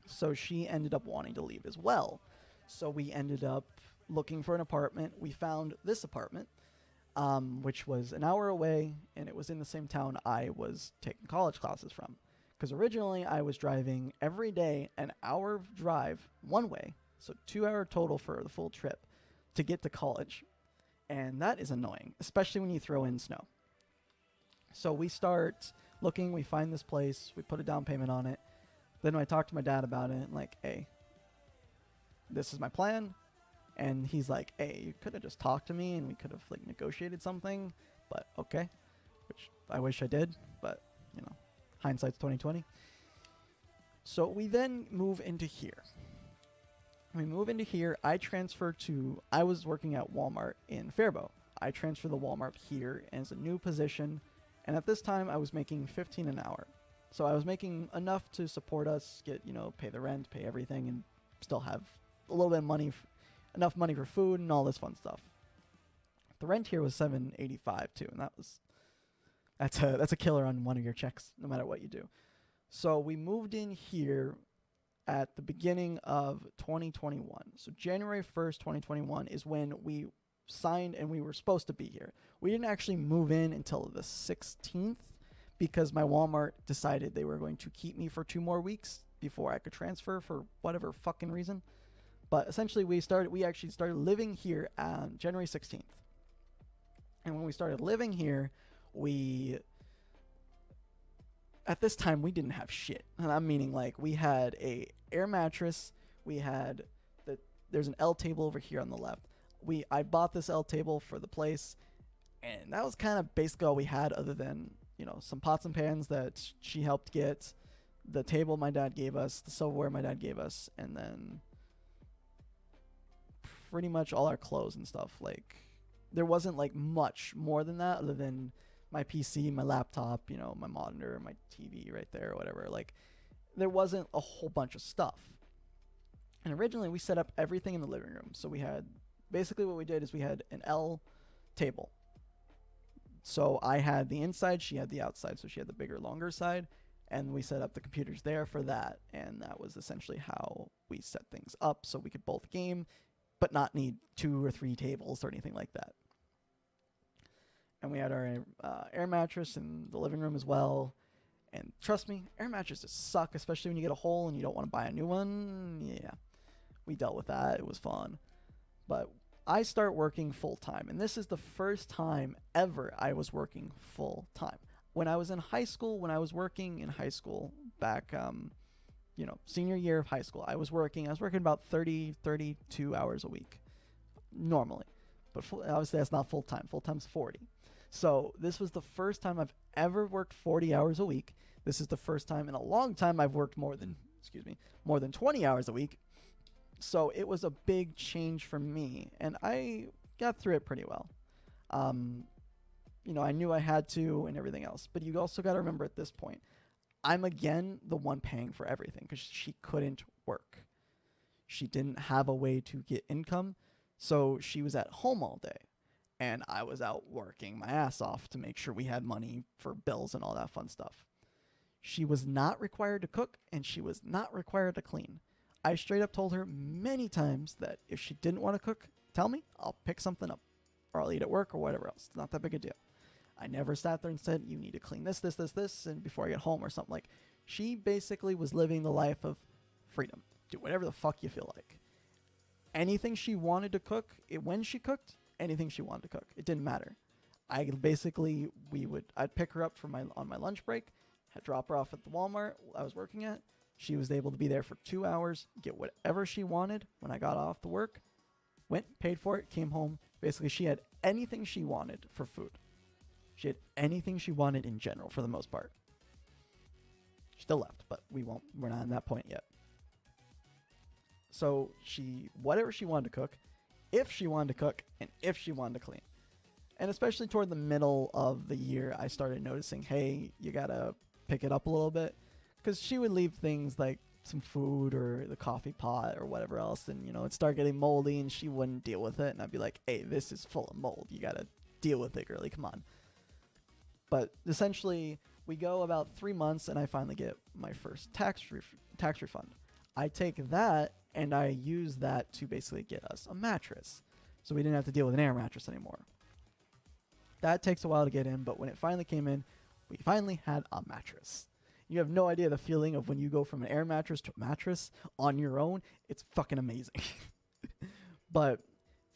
So she ended up wanting to leave as well. So we ended up looking for an apartment. We found this apartment, which was an hour away, and it was in the same town I was taking college classes from. Because originally I was driving every day an hour drive one way, so 2 hour total for the full trip to get to college. And that is annoying, especially when you throw in snow. So we start looking, we find this place, we put a down payment on it. Then I talked to my dad about it, like, hey, this is my plan. And he's like, hey, you could have just talked to me and we could have like negotiated something, but okay. Which I wish I did, but hindsight's 2020. So we then move into here. We move into here. I was working at Walmart in Faribault. I transferred to Walmart here as a new position. And at this time I was making $15 an hour. So I was making enough to support us, get, pay the rent, pay everything, and still have a little bit of money, enough money for food and all this fun stuff. The rent here was $7.85 too, and that's a killer on one of your checks, no matter what you do. So we moved in here at the beginning of 2021. So January 1st, 2021 is when we signed and we were supposed to be here. We didn't actually move in until the 16th because my Walmart decided they were going to keep me for 2 more weeks before I could transfer for whatever fucking reason. But essentially we actually started living here on January 16th. And when we started living here, at this time we didn't have shit. And I'm meaning, like, we had a air mattress, there's an L table over here on the left. I bought this L table for the place, and that was kind of basically all we had, other than, some pots and pans that she helped get, the table my dad gave us, the silverware my dad gave us, and then pretty much all our clothes and stuff. Like, there wasn't like much more than that, other than my PC, my laptop, my monitor, my TV right there, or whatever. Like, there wasn't a whole bunch of stuff. And originally we set up everything in the living room. So we had, basically what we did is we had an L table. So I had the inside, she had the outside. So she had the bigger, longer side. And we set up the computers there for that. And that was essentially how we set things up, so we could both game, but not need 2 or 3 tables or anything like that. And we had our air mattress in the living room as well. And trust me, air mattresses suck, especially when you get a hole and you don't want to buy a new one. Yeah, we dealt with that. It was fun. But I start working full-time, and this is the first time ever I was working full-time. When I was in high school, working in high school back, senior year of high school, I was working about 32 hours a week normally. But obviously that's not full-time. Full-time's 40. So this was the first time I've ever worked 40 hours a week. This is the first time in a long time I've worked more than 20 hours a week. So it was a big change for me, and I got through it pretty well. I knew I had to and everything else. But you also got to remember, at this point, I'm again the one paying for everything because she couldn't work. She didn't have a way to get income, so she was at home all day. And I was out working my ass off to make sure we had money for bills and all that fun stuff. She was not required to cook, and she was not required to clean. I straight up told her many times that if she didn't want to cook, tell me, I'll pick something up. Or I'll eat at work or whatever else. It's not that big a deal. I never sat there and said, you need to clean this, and before I get home or something. Like, she basically was living the life of freedom. Do whatever the fuck you feel like. Anything she wanted to cook, when she cooked, anything she wanted to cook. It didn't matter. I'd pick her up on my lunch break, drop her off at the Walmart I was working at. She was able to be there for 2 hours, get whatever she wanted when I got off the work, went, paid for it, came home. Basically, she had anything she wanted for food. She had anything she wanted in general for the most part. She still left, but we're not on that point yet. So whatever she wanted to cook, if she wanted to cook, and if she wanted to clean. And especially toward the middle of the year, I started noticing, hey, you gotta pick it up a little bit. Because she would leave things like some food or the coffee pot or whatever else, and it'd start getting moldy, and she wouldn't deal with it. And I'd be like, hey, this is full of mold. You gotta deal with it, girly. Come on. But essentially, we go about 3 months, and I finally get my first tax refund. I take that, and I use that to basically get us a mattress. So we didn't have to deal with an air mattress anymore. That takes a while to get in, but when it finally came in, we finally had a mattress. You have no idea the feeling of when you go from an air mattress to a mattress on your own. It's fucking amazing. But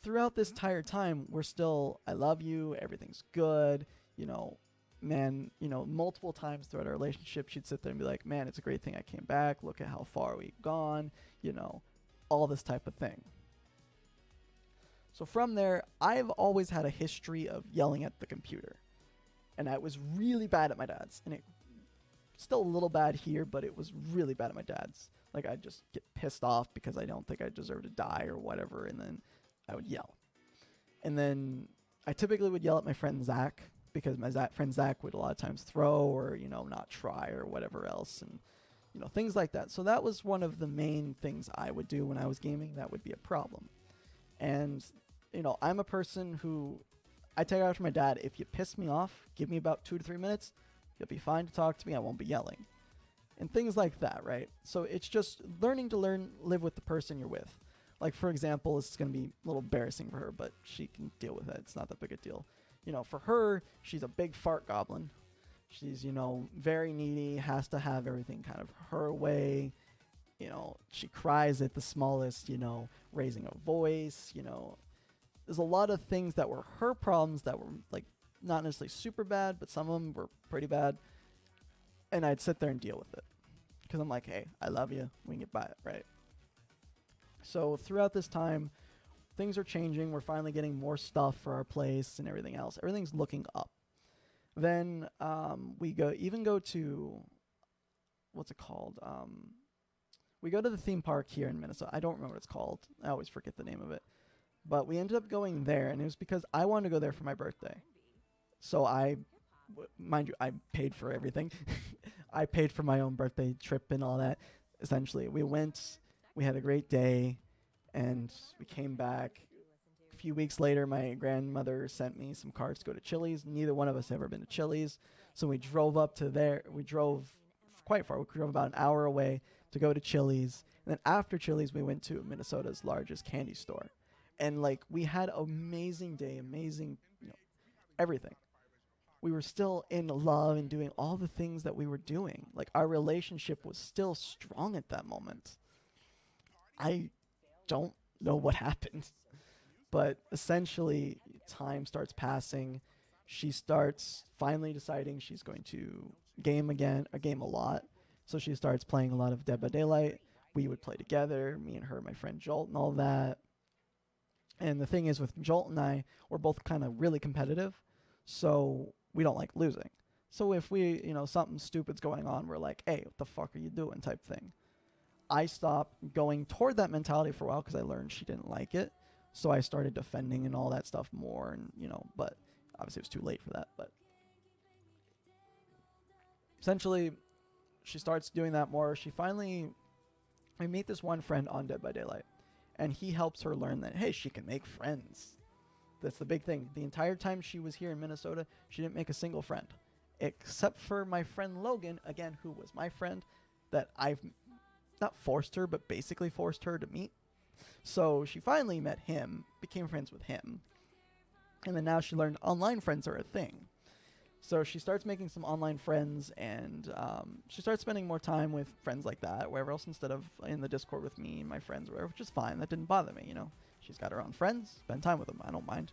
throughout this entire time, we're still, I love you, everything's good, multiple times throughout our relationship, she'd sit there and be like, man, it's a great thing I came back. Look at how far we've gone, all this type of thing. So from there, I've always had a history of yelling at the computer. And I was really bad at my dad's. And it still a little bad here, but it was really bad at my dad's. Like, I'd just get pissed off because I don't think I deserve to die or whatever. And then I would yell. And then I typically would yell at my friend Zach, because my friend Zach would a lot of times throw or, not try or whatever else. And, things like that. So that was one of the main things I would do when I was gaming. That would be a problem. And, I'm a person who, I take after my dad. If you piss me off, give me about 2 to 3 minutes. You'll be fine to talk to me. I won't be yelling. And things like that, right? So it's just learning to live with the person you're with. Like, for example, this is going to be a little embarrassing for her, but she can deal with it. It's not that big a deal. For her, she's a big fart goblin. She's, very needy, has to have everything kind of her way. She cries at the smallest, raising a voice, There's a lot of things that were her problems that were, like, not necessarily super bad, but some of them were pretty bad. And I'd sit there and deal with it. Because I'm like, hey, I love you. We can get by it, right? So throughout this time, things are changing. We're finally getting more stuff for our place and everything else. Everything's looking up. Then we go to, what's it called? We go to the theme park here in Minnesota. I don't remember what it's called. I always forget the name of it. But we ended up going there, and it was because I wanted to go there for my birthday. So mind you, I paid for everything. I paid for my own birthday trip and all that. Essentially, we went, we had a great day, and we came back. A few weeks later, my grandmother sent me some cards to go to Chili's. Neither one of us had ever been to Chili's. So we drove up to there. We drove quite far. We drove about an hour away to go to Chili's. And then after Chili's, we went to Minnesota's largest candy store. And, like, we had an amazing day, amazing, everything. We were still in love and doing all the things that we were doing. Like, our relationship was still strong at that moment. I don't know what happened. But essentially, time starts passing. She starts finally deciding she's going to game a lot. So she starts playing a lot of Dead by Daylight. We would play together, me and her, my friend Jolt and all that. And the thing is, with Jolt and I, we're both kind of really competitive. So we don't like losing. So if we, something stupid's going on, we're like, hey, what the fuck are you doing type thing. I stopped going toward that mentality for a while because I learned she didn't like it. So I started defending and all that stuff more. And, but obviously it was too late for that. But essentially, she starts doing that more. I meet this one friend on Dead by Daylight. And he helps her learn that, hey, she can make friends. That's the big thing. The entire time she was here in Minnesota, she didn't make a single friend. Except for my friend Logan, again, who was my friend, that I've not forced her, but basically forced her to meet. So she finally met him, became friends with him. And then now she learned online friends are a thing. So she starts making some online friends, and she starts spending more time with friends like that, wherever else, instead of in the Discord with me and my friends, or whatever, which is fine. That didn't bother me, She's got her own friends, spend time with them. I don't mind.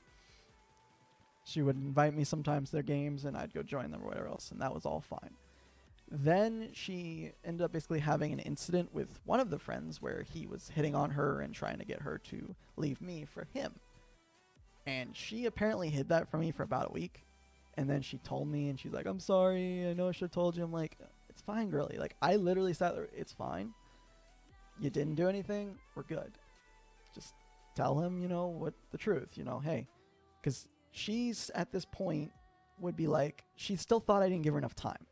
She would invite me sometimes to their games, and I'd go join them or whatever else, and that was all fine. Then she ended up basically having an incident with one of the friends where he was hitting on her and trying to get her to leave me for him. And she apparently hid that from me for about a week. And then she told me, and she's like, I'm sorry. I know I should have told you. I'm like, it's fine, girlie. Like, I literally sat there. It's fine. You didn't do anything. We're good. Just tell him, what the truth, hey. Because she's, at this point, would be like, she still thought I didn't give her enough time.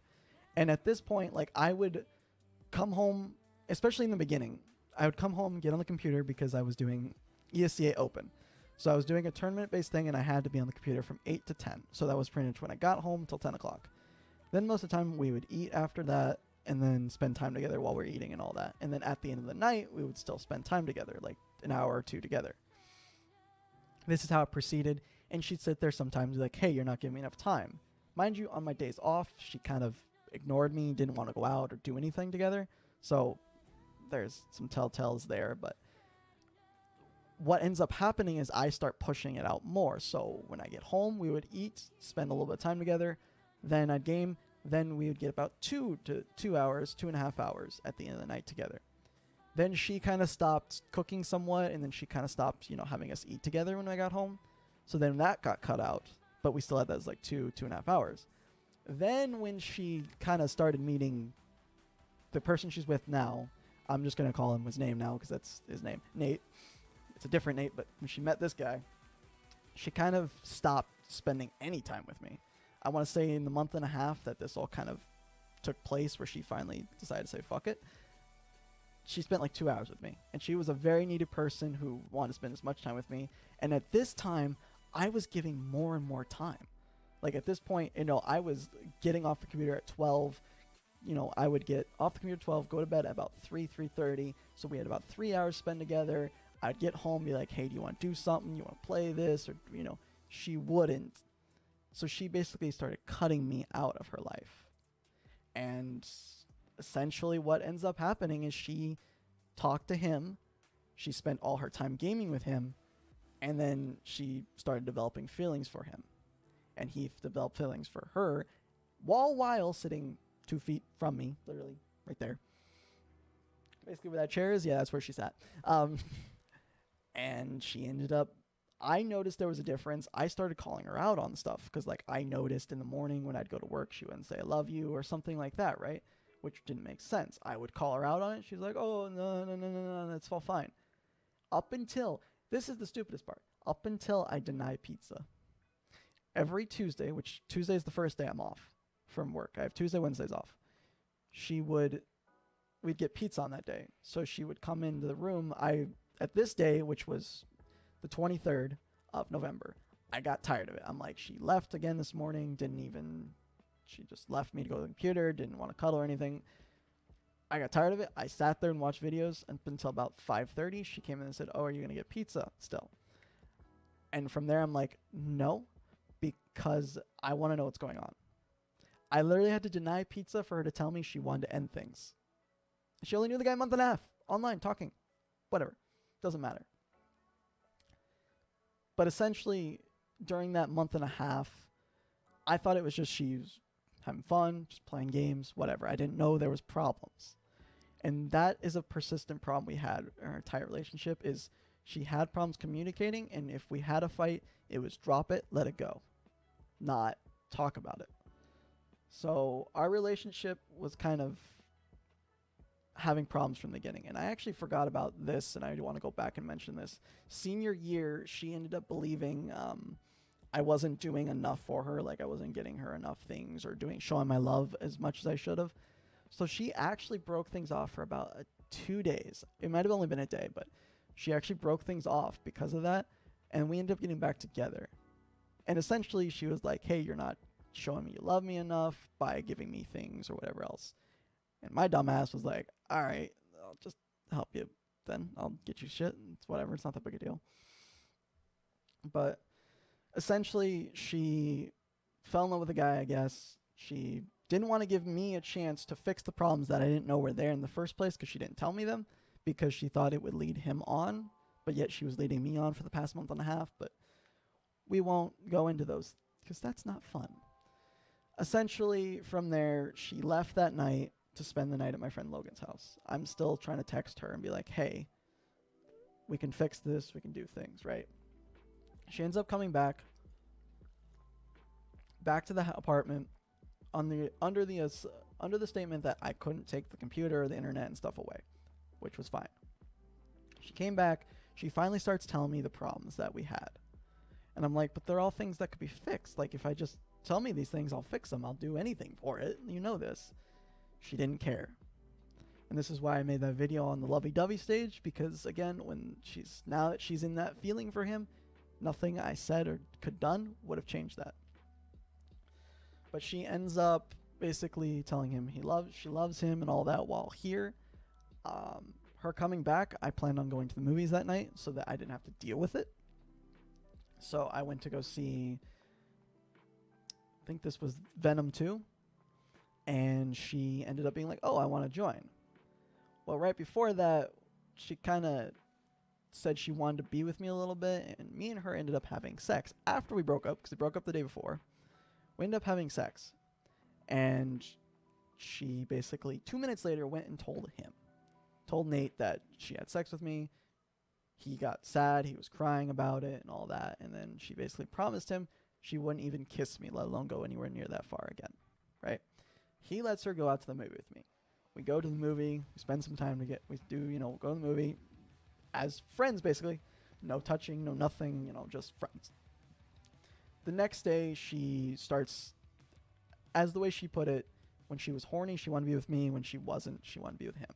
And at this point, like, I would come home, especially in the beginning, I would come home, get on the computer because I was doing ESCA Open. So I was doing a tournament-based thing, and I had to be on the computer from 8 to 10. So that was pretty much when I got home till 10 o'clock. Then most of the time, we would eat after that and then spend time together while we're eating and all that. And then at the end of the night, we would still spend time together, like an hour or two together. This is how it proceeded. And she'd sit there sometimes like, hey, you're not giving me enough time. Mind you, on my days off, she kind of ignored me, didn't want to go out or do anything together. So there's some telltales there, but what ends up happening is I start pushing it out more. So when I get home, we would eat, spend a little bit of time together, then I'd game, then we would get about 2 hours, 2.5 hours at the end of the night together. Then she kind of stopped cooking somewhat, and then she kind of stopped, having us eat together when I got home. So then that got cut out, but we still had that as like 2.5 hours. Then when she kind of started meeting the person she's with now, I'm just going to call him his name now because that's his name, Nate. It's a different Nate, but when she met this guy, she kind of stopped spending any time with me. I want to say in the month and a half that this all kind of took place where she finally decided to say fuck it, she spent like 2 hours with me. And she was a very needy person who wanted to spend as much time with me. And at this time, I was giving more and more time. Like at this point, I was getting off the computer at 12. I would get off the computer at 12, go to bed at about 3:30. So we had about 3 hours spent together. I'd get home, be like, hey, do you want to do something? You want to play this? Or, she wouldn't. So she basically started cutting me out of her life. And essentially what ends up happening is she talked to him. She spent all her time gaming with him. And then she started developing feelings for him. And he developed feelings for her while sitting 2 feet from me, literally right there. Basically where that chair is, yeah, that's where she sat. And she ended up, I noticed there was a difference. I started calling her out on stuff because, like, I noticed in the morning when I'd go to work, she wouldn't say I love you or something like that, right? Which didn't make sense. I would call her out on it. She's like, oh, no, that's all fine. Up until, this is the stupidest part, up until I deny pizza. Every Tuesday, which Tuesday is the first day I'm off from work. I have Tuesday, Wednesdays off. We'd get pizza on that day. So she would come into the room. At this day, which was the 23rd of November, I got tired of it. I'm like, she left again this morning, she just left me to go to the computer, didn't want to cuddle or anything. I got tired of it. I sat there and watched videos until about 5:30. She came in and said, oh, are you going to get pizza still? And from there, I'm like, no, because I want to know what's going on. I literally had to deny pizza for her to tell me she wanted to end things. She only knew the guy a month and a half, online, talking, whatever. Doesn't matter. But essentially, during that month and a half, I thought it was just she was having fun, just playing games, whatever. I didn't know there was problems. And that is a persistent problem we had in our entire relationship is she had problems communicating, and if we had a fight, it was drop it, let it go, not talk about it. So our relationship was kind of having problems from the beginning. And I actually forgot about this, and I want to go back and mention this. Senior year, she ended up believing I wasn't doing enough for her, like I wasn't getting her enough things or showing my love as much as I should have. So she actually broke things off for about 2 days. It might have only been a day, but she actually broke things off because of that, and we ended up getting back together. And essentially, she was like, hey, you're not showing me you love me enough by giving me things or whatever else. And my dumb ass was like, all right, I'll just help you then. I'll get you shit. It's whatever. It's not that big a deal. But essentially, she fell in love with a guy, I guess. She didn't want to give me a chance to fix the problems that I didn't know were there in the first place because she didn't tell me them because she thought it would lead him on. But yet she was leading me on for the past month and a half. But we won't go into those because that's not fun. Essentially, from there, she left that night to spend the night at my friend Logan's house. I'm still trying to text her and be like, hey, we can fix this, we can do things, right? She ends up coming back to the apartment on the under the statement that I couldn't take the computer, the internet, and stuff away, which was fine. She came back. She finally starts telling me the problems that we had, and I'm like, but they're all things that could be fixed. Like if I just tell me these things, I'll fix them. I'll do anything for it. You know this. She didn't care. And this is why I made that video on the lovey-dovey stage, because again, now that she's in that feeling for him, nothing I said or could done would have changed that. But she ends up basically telling him she loves him and all that, while here, her coming back, I planned on going to the movies that night so that I didn't have to deal with it. So I went to go see, I think this was Venom 2, and she ended up being like, oh, I want to join. Well, right before that, she kind of said she wanted to be with me a little bit, and me and her ended up having sex after we broke up, because we broke up the day before. We ended up having sex, and she basically 2 minutes later went and told Nate that she had sex with me. He got sad, he was crying about it and all that, and then she basically promised him she wouldn't even kiss me, let alone go anywhere near that far again, right? He lets her go out to the movie with me. We go to the movie, we spend some time we go to the movie as friends, basically. No touching, no nothing, just friends. The next day, she starts, as the way she put it, when she was horny, she wanted to be with me. When she wasn't, she wanted to be with him.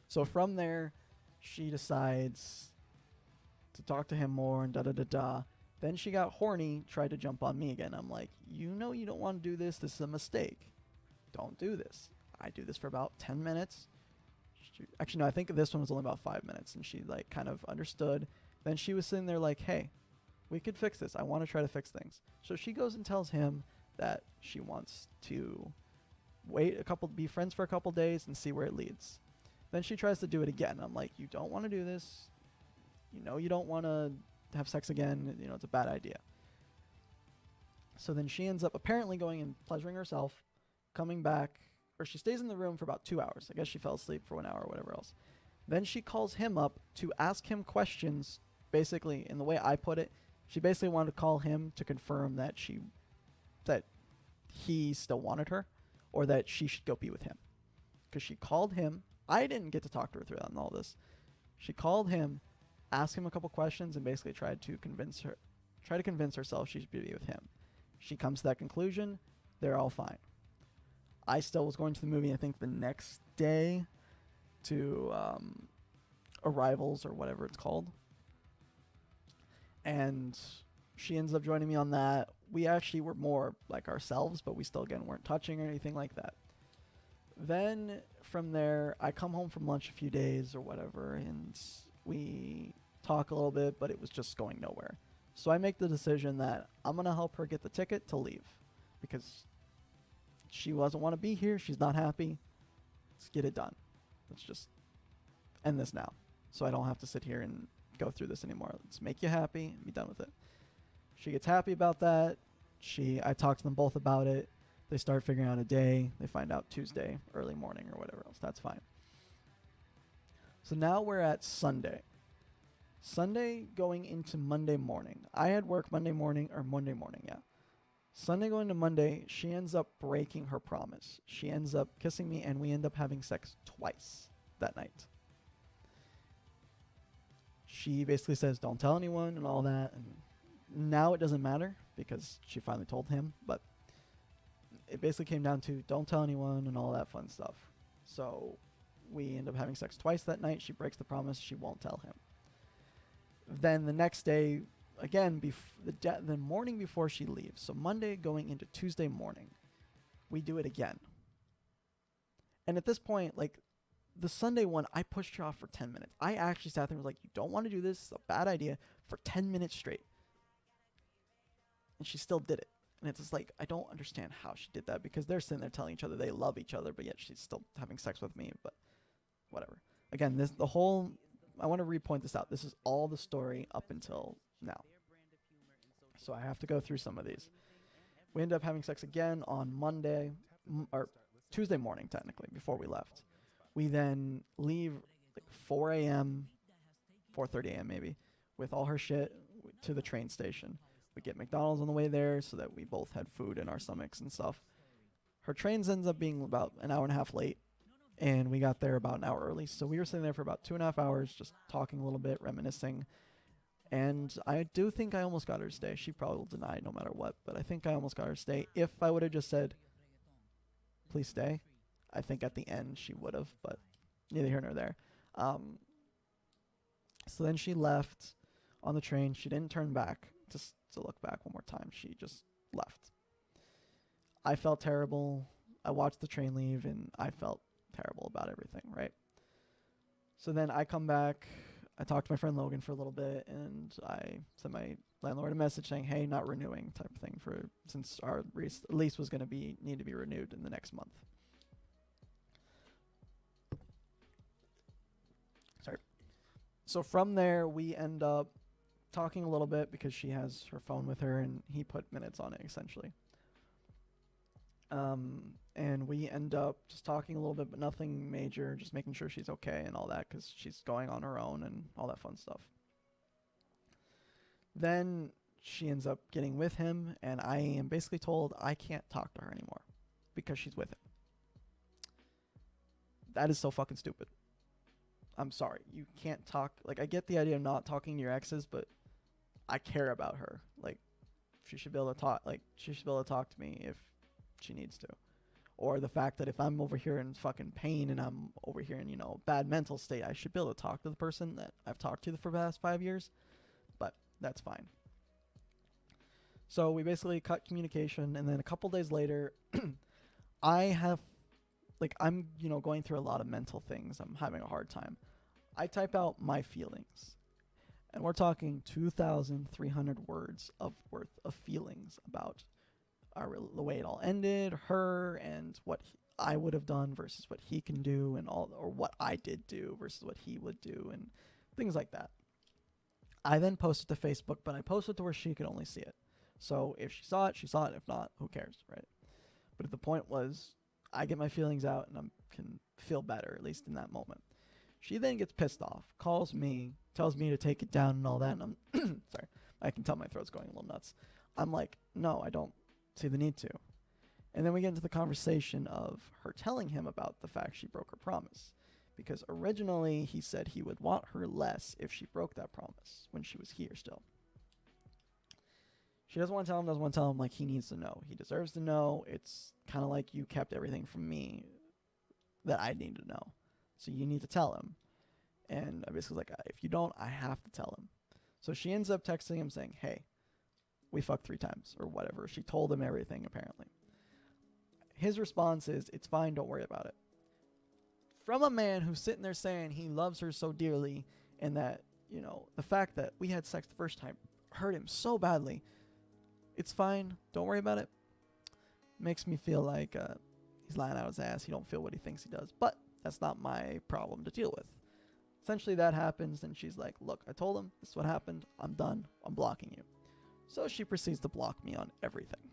So from there, she decides to talk to him more and da-da-da-da. Then she got horny, tried to jump on me again. I'm like, you don't want to do this. This is a mistake. Don't do this. I do this for about 10 minutes. Actually, no, I think this one was only about 5 minutes, and she kind of understood. Then she was sitting there like, hey, we could fix this. I want to try to fix things. So she goes and tells him that she wants to be friends for a couple days and see where it leads. Then she tries to do it again. I'm like, you don't want to do this. You don't want to have sex again. It's a bad idea. So then she ends up apparently going and pleasuring herself, coming back, or she stays in the room for about 2 hours. I guess she fell asleep for 1 hour or whatever else. Then she calls him up to ask him questions. Basically, in the way I put it, she basically wanted to call him to confirm that he still wanted her, or that she should go be with him. Because she called him. I didn't get to talk to her through all this. She called him, asked him a couple questions, and basically tried to convince herself she should be with him. She comes to that conclusion. They're all fine. I still was going to the movie, I think, the next day to Arrivals or whatever it's called. And she ends up joining me on that. We actually were more like ourselves, but we still, again, weren't touching or anything like that. Then from there, I come home from lunch a few days or whatever, and we talk a little bit, but it was just going nowhere. So I make the decision that I'm going to help her get the ticket to leave, because she doesn't want to be here. She's not happy. Let's get it done. Let's just end this now, so I don't have to sit here and go through this anymore. Let's make you happy and be done with it. She gets happy about that. I talk to them both about it. They start figuring out a day. They find out Tuesday, early morning or whatever else. That's fine. So now we're at Sunday. Sunday going into Monday morning. I had work Monday morning, yeah. Sunday going to Monday, she ends up breaking her promise. She ends up kissing me, and we end up having sex twice that night. She basically says, don't tell anyone and all that. And now it doesn't matter because she finally told him. But it basically came down to don't tell anyone and all that fun stuff. So we end up having sex twice that night. She breaks the promise. She won't tell him. Then the next day, again, the morning before she leaves, so Monday going into Tuesday morning, we do it again. And at this point, the Sunday one, I pushed her off for 10 minutes. I actually sat there and was like, you don't want to do this. It's a bad idea, for 10 minutes straight. And she still did it. And it's just like, I don't understand how she did that, because they're sitting there telling each other they love each other, but yet she's still having sex with me. But whatever. Again, I want to repoint this out. This is all the story up until now. So I have to go through some of these. We ended up having sex again on Monday, or Tuesday morning, technically, before we left. We then leave 4 a.m., 4:30 a.m. maybe, with all her shit. to the train station. We get McDonald's on the way there so that we both had food in our stomachs and stuff. Her trains ends up being about an hour and a half late, and we got there about an hour early. So we were sitting there for about 2.5 hours, just talking a little bit, reminiscing. And I do think I almost got her to stay. She probably will deny no matter what, but I think I almost got her to stay. If I would have just said, please stay, I think at the end she would have, but neither here nor there. So then she left on the train. She didn't turn back just to look back one more time. She just left. I felt terrible. I watched the train leave, and I felt terrible about everything, right? So then I come back. I talked to my friend Logan for a little bit, and I sent my landlord a message saying, hey, not renewing type of thing, since our lease was going to need to be renewed in the next month. Sorry. So from there, we end up talking a little bit because she has her phone with her, and he put minutes on it, essentially. And we end up just talking a little bit, but nothing major, just making sure she's okay and all that, because she's going on her own and all that fun stuff. Then she ends up getting with him, and I am basically told I can't talk to her anymore because she's with him. That is so fucking stupid. I'm sorry. You can't talk. Like, I get the idea of not talking to your exes, but I care about her. Like, she should be able to talk. Like, she should be able to talk to me if she needs to. Or the fact that if I'm over here in fucking pain and I'm over here in, bad mental state, I should be able to talk to the person that I've talked to for the past 5 years. But that's fine. So we basically cut communication, and then a couple days later, I'm going through a lot of mental things. I'm having a hard time. I type out my feelings, and we're talking 2,300 words worth of feelings about the way it all ended, her, and what I would have done versus what he can do, and or what I did do versus what he would do, and things like that. I then posted to Facebook, but I posted to where she could only see it. So if she saw it, she saw it. If not, who cares, right? But the point was, I get my feelings out, and I can feel better, at least in that moment. She then gets pissed off, calls me, tells me to take it down and all that, and I'm sorry, I can tell my throat's going a little nuts. I'm like, no, I don't see the need to. And then we get into the conversation of her telling him about the fact she broke her promise. Because originally he said he would want her less if she broke that promise when she was here still. She doesn't want to tell him like he needs to know. He deserves to know. It's kind of like you kept everything from me that I need to know. So you need to tell him. And I basically was like, if you don't, I have to tell him. So she ends up texting him saying, hey, we fucked 3 times or whatever. She told him everything apparently. His response is, it's fine, don't worry about it. From a man who's sitting there saying he loves her so dearly, and that, the fact that we had sex the first time hurt him so badly. It's fine, don't worry about it. Makes me feel like he's lying out his ass. He don't feel what he thinks he does. But that's not my problem to deal with. Essentially that happens, and she's like, look, I told him this is what happened. I'm done. I'm blocking you. So she proceeds to block me on everything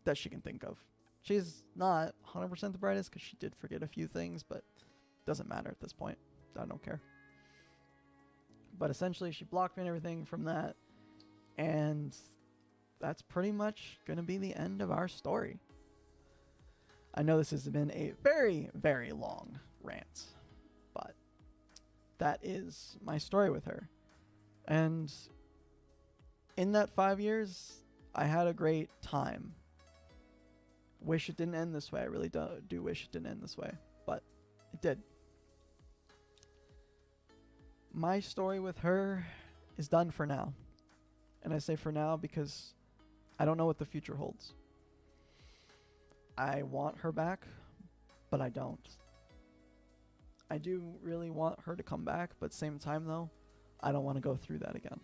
that she can think of. She's not 100% the brightest because she did forget a few things, but doesn't matter at this point. I don't care. But essentially, she blocked me and everything from that. And that's pretty much going to be the end of our story. I know this has been a very, very long rant. But that is my story with her. And in that 5 years, I had a great time. Wish it didn't end this way. I really do wish it didn't end this way. But it did. My story with her is done for now. And I say for now because I don't know what the future holds. I want her back, but I don't. I do really want her to come back, but at the same time though, I don't want to go through that again.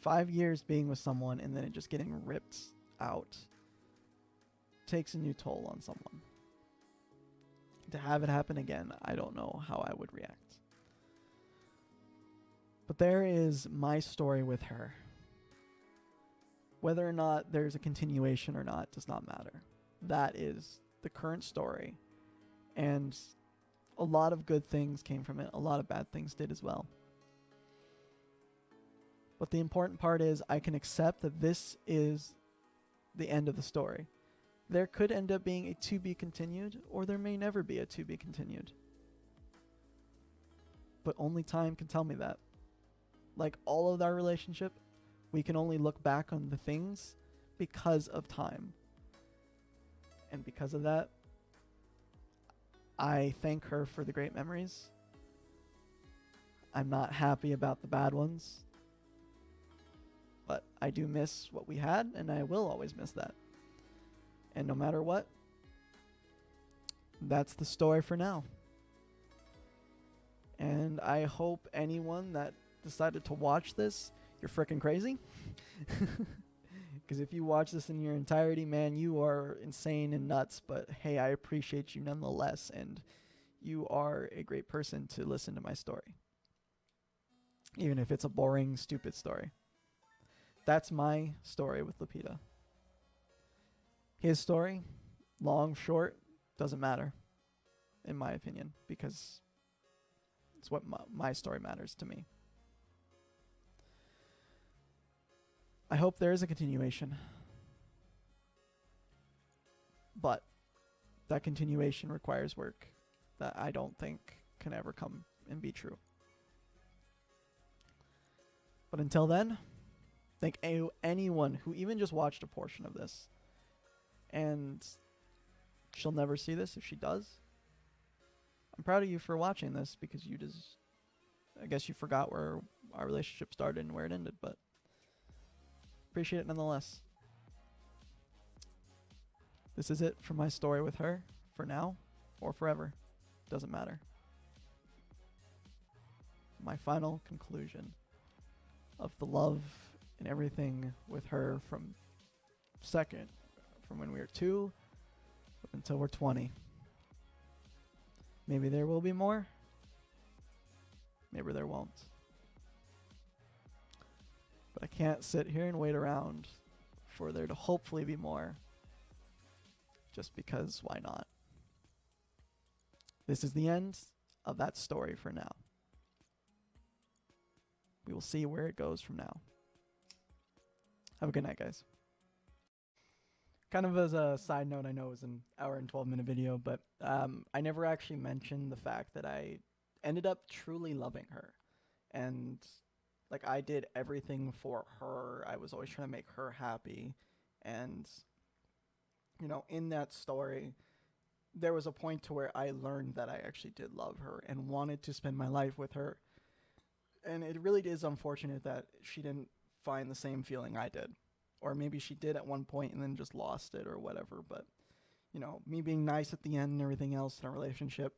5 years being with someone and then it just getting ripped out takes a new toll on someone. To have it happen again, I don't know how I would react. But there is my story with her. Whether or not there's a continuation or not does not matter. That is the current story. And a lot of good things came from it. A lot of bad things did as well. But the important part is I can accept that this is the end of the story. There could end up being a to be continued, or there may never be a to be continued. But only time can tell me that. Like all of our relationship, we can only look back on the things because of time. And because of that, I thank her for the great memories. I'm not happy about the bad ones. But I do miss what we had, and I will always miss that. And no matter what, that's the story for now. And I hope anyone that decided to watch this, you're freaking crazy. Because if you watch this in your entirety, man, you are insane and nuts. But hey, I appreciate you nonetheless. And you are a great person to listen to my story. Even if it's a boring, stupid story. That's my story with Lupita. His story, long, short, doesn't matter, in my opinion, because it's what my story matters to me. I hope there is a continuation, but that continuation requires work that I don't think can ever come and be true. But until then, thank anyone who even just watched a portion of this. And she'll never see this if she does. I'm proud of you for watching this because you just, I guess you forgot where our relationship started and where it ended, but appreciate it nonetheless. This is it for my story with her for now or forever. Doesn't matter. My final conclusion of the love and everything with her from when we were 2 up until we're 20. Maybe there will be more. Maybe there won't. But I can't sit here and wait around for there to hopefully be more. Just because why not? This is the end of that story for now. We will see where it goes from now. Have a good night, guys. Kind of as a side note, I know it was an hour and 12-minute video, but I never actually mentioned the fact that I ended up truly loving her. And like I did everything for her. I was always trying to make her happy. And, you know, in that story, there was a point to where I learned that I actually did love her and wanted to spend my life with her. And it really is unfortunate that she didn't find the same feeling I did. Or maybe she did at one point and then just lost it or whatever. But, you know, me being nice at the end and everything else in our relationship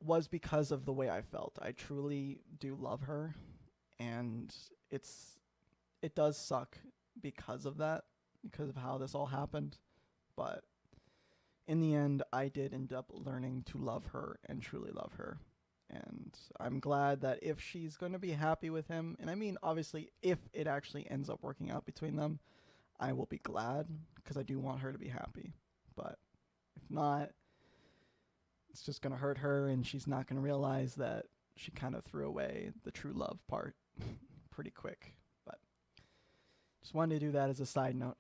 was because of the way I felt. I truly do love her. And it does suck because of that, because of how this all happened. But in the end, I did end up learning to love her and truly love her. And I'm glad that if she's going to be happy with him, and I mean, obviously, if it actually ends up working out between them, I will be glad because I do want her to be happy. But if not, it's just going to hurt her and she's not going to realize that she kind of threw away the true love part pretty quick. But just wanted to do that as a side note.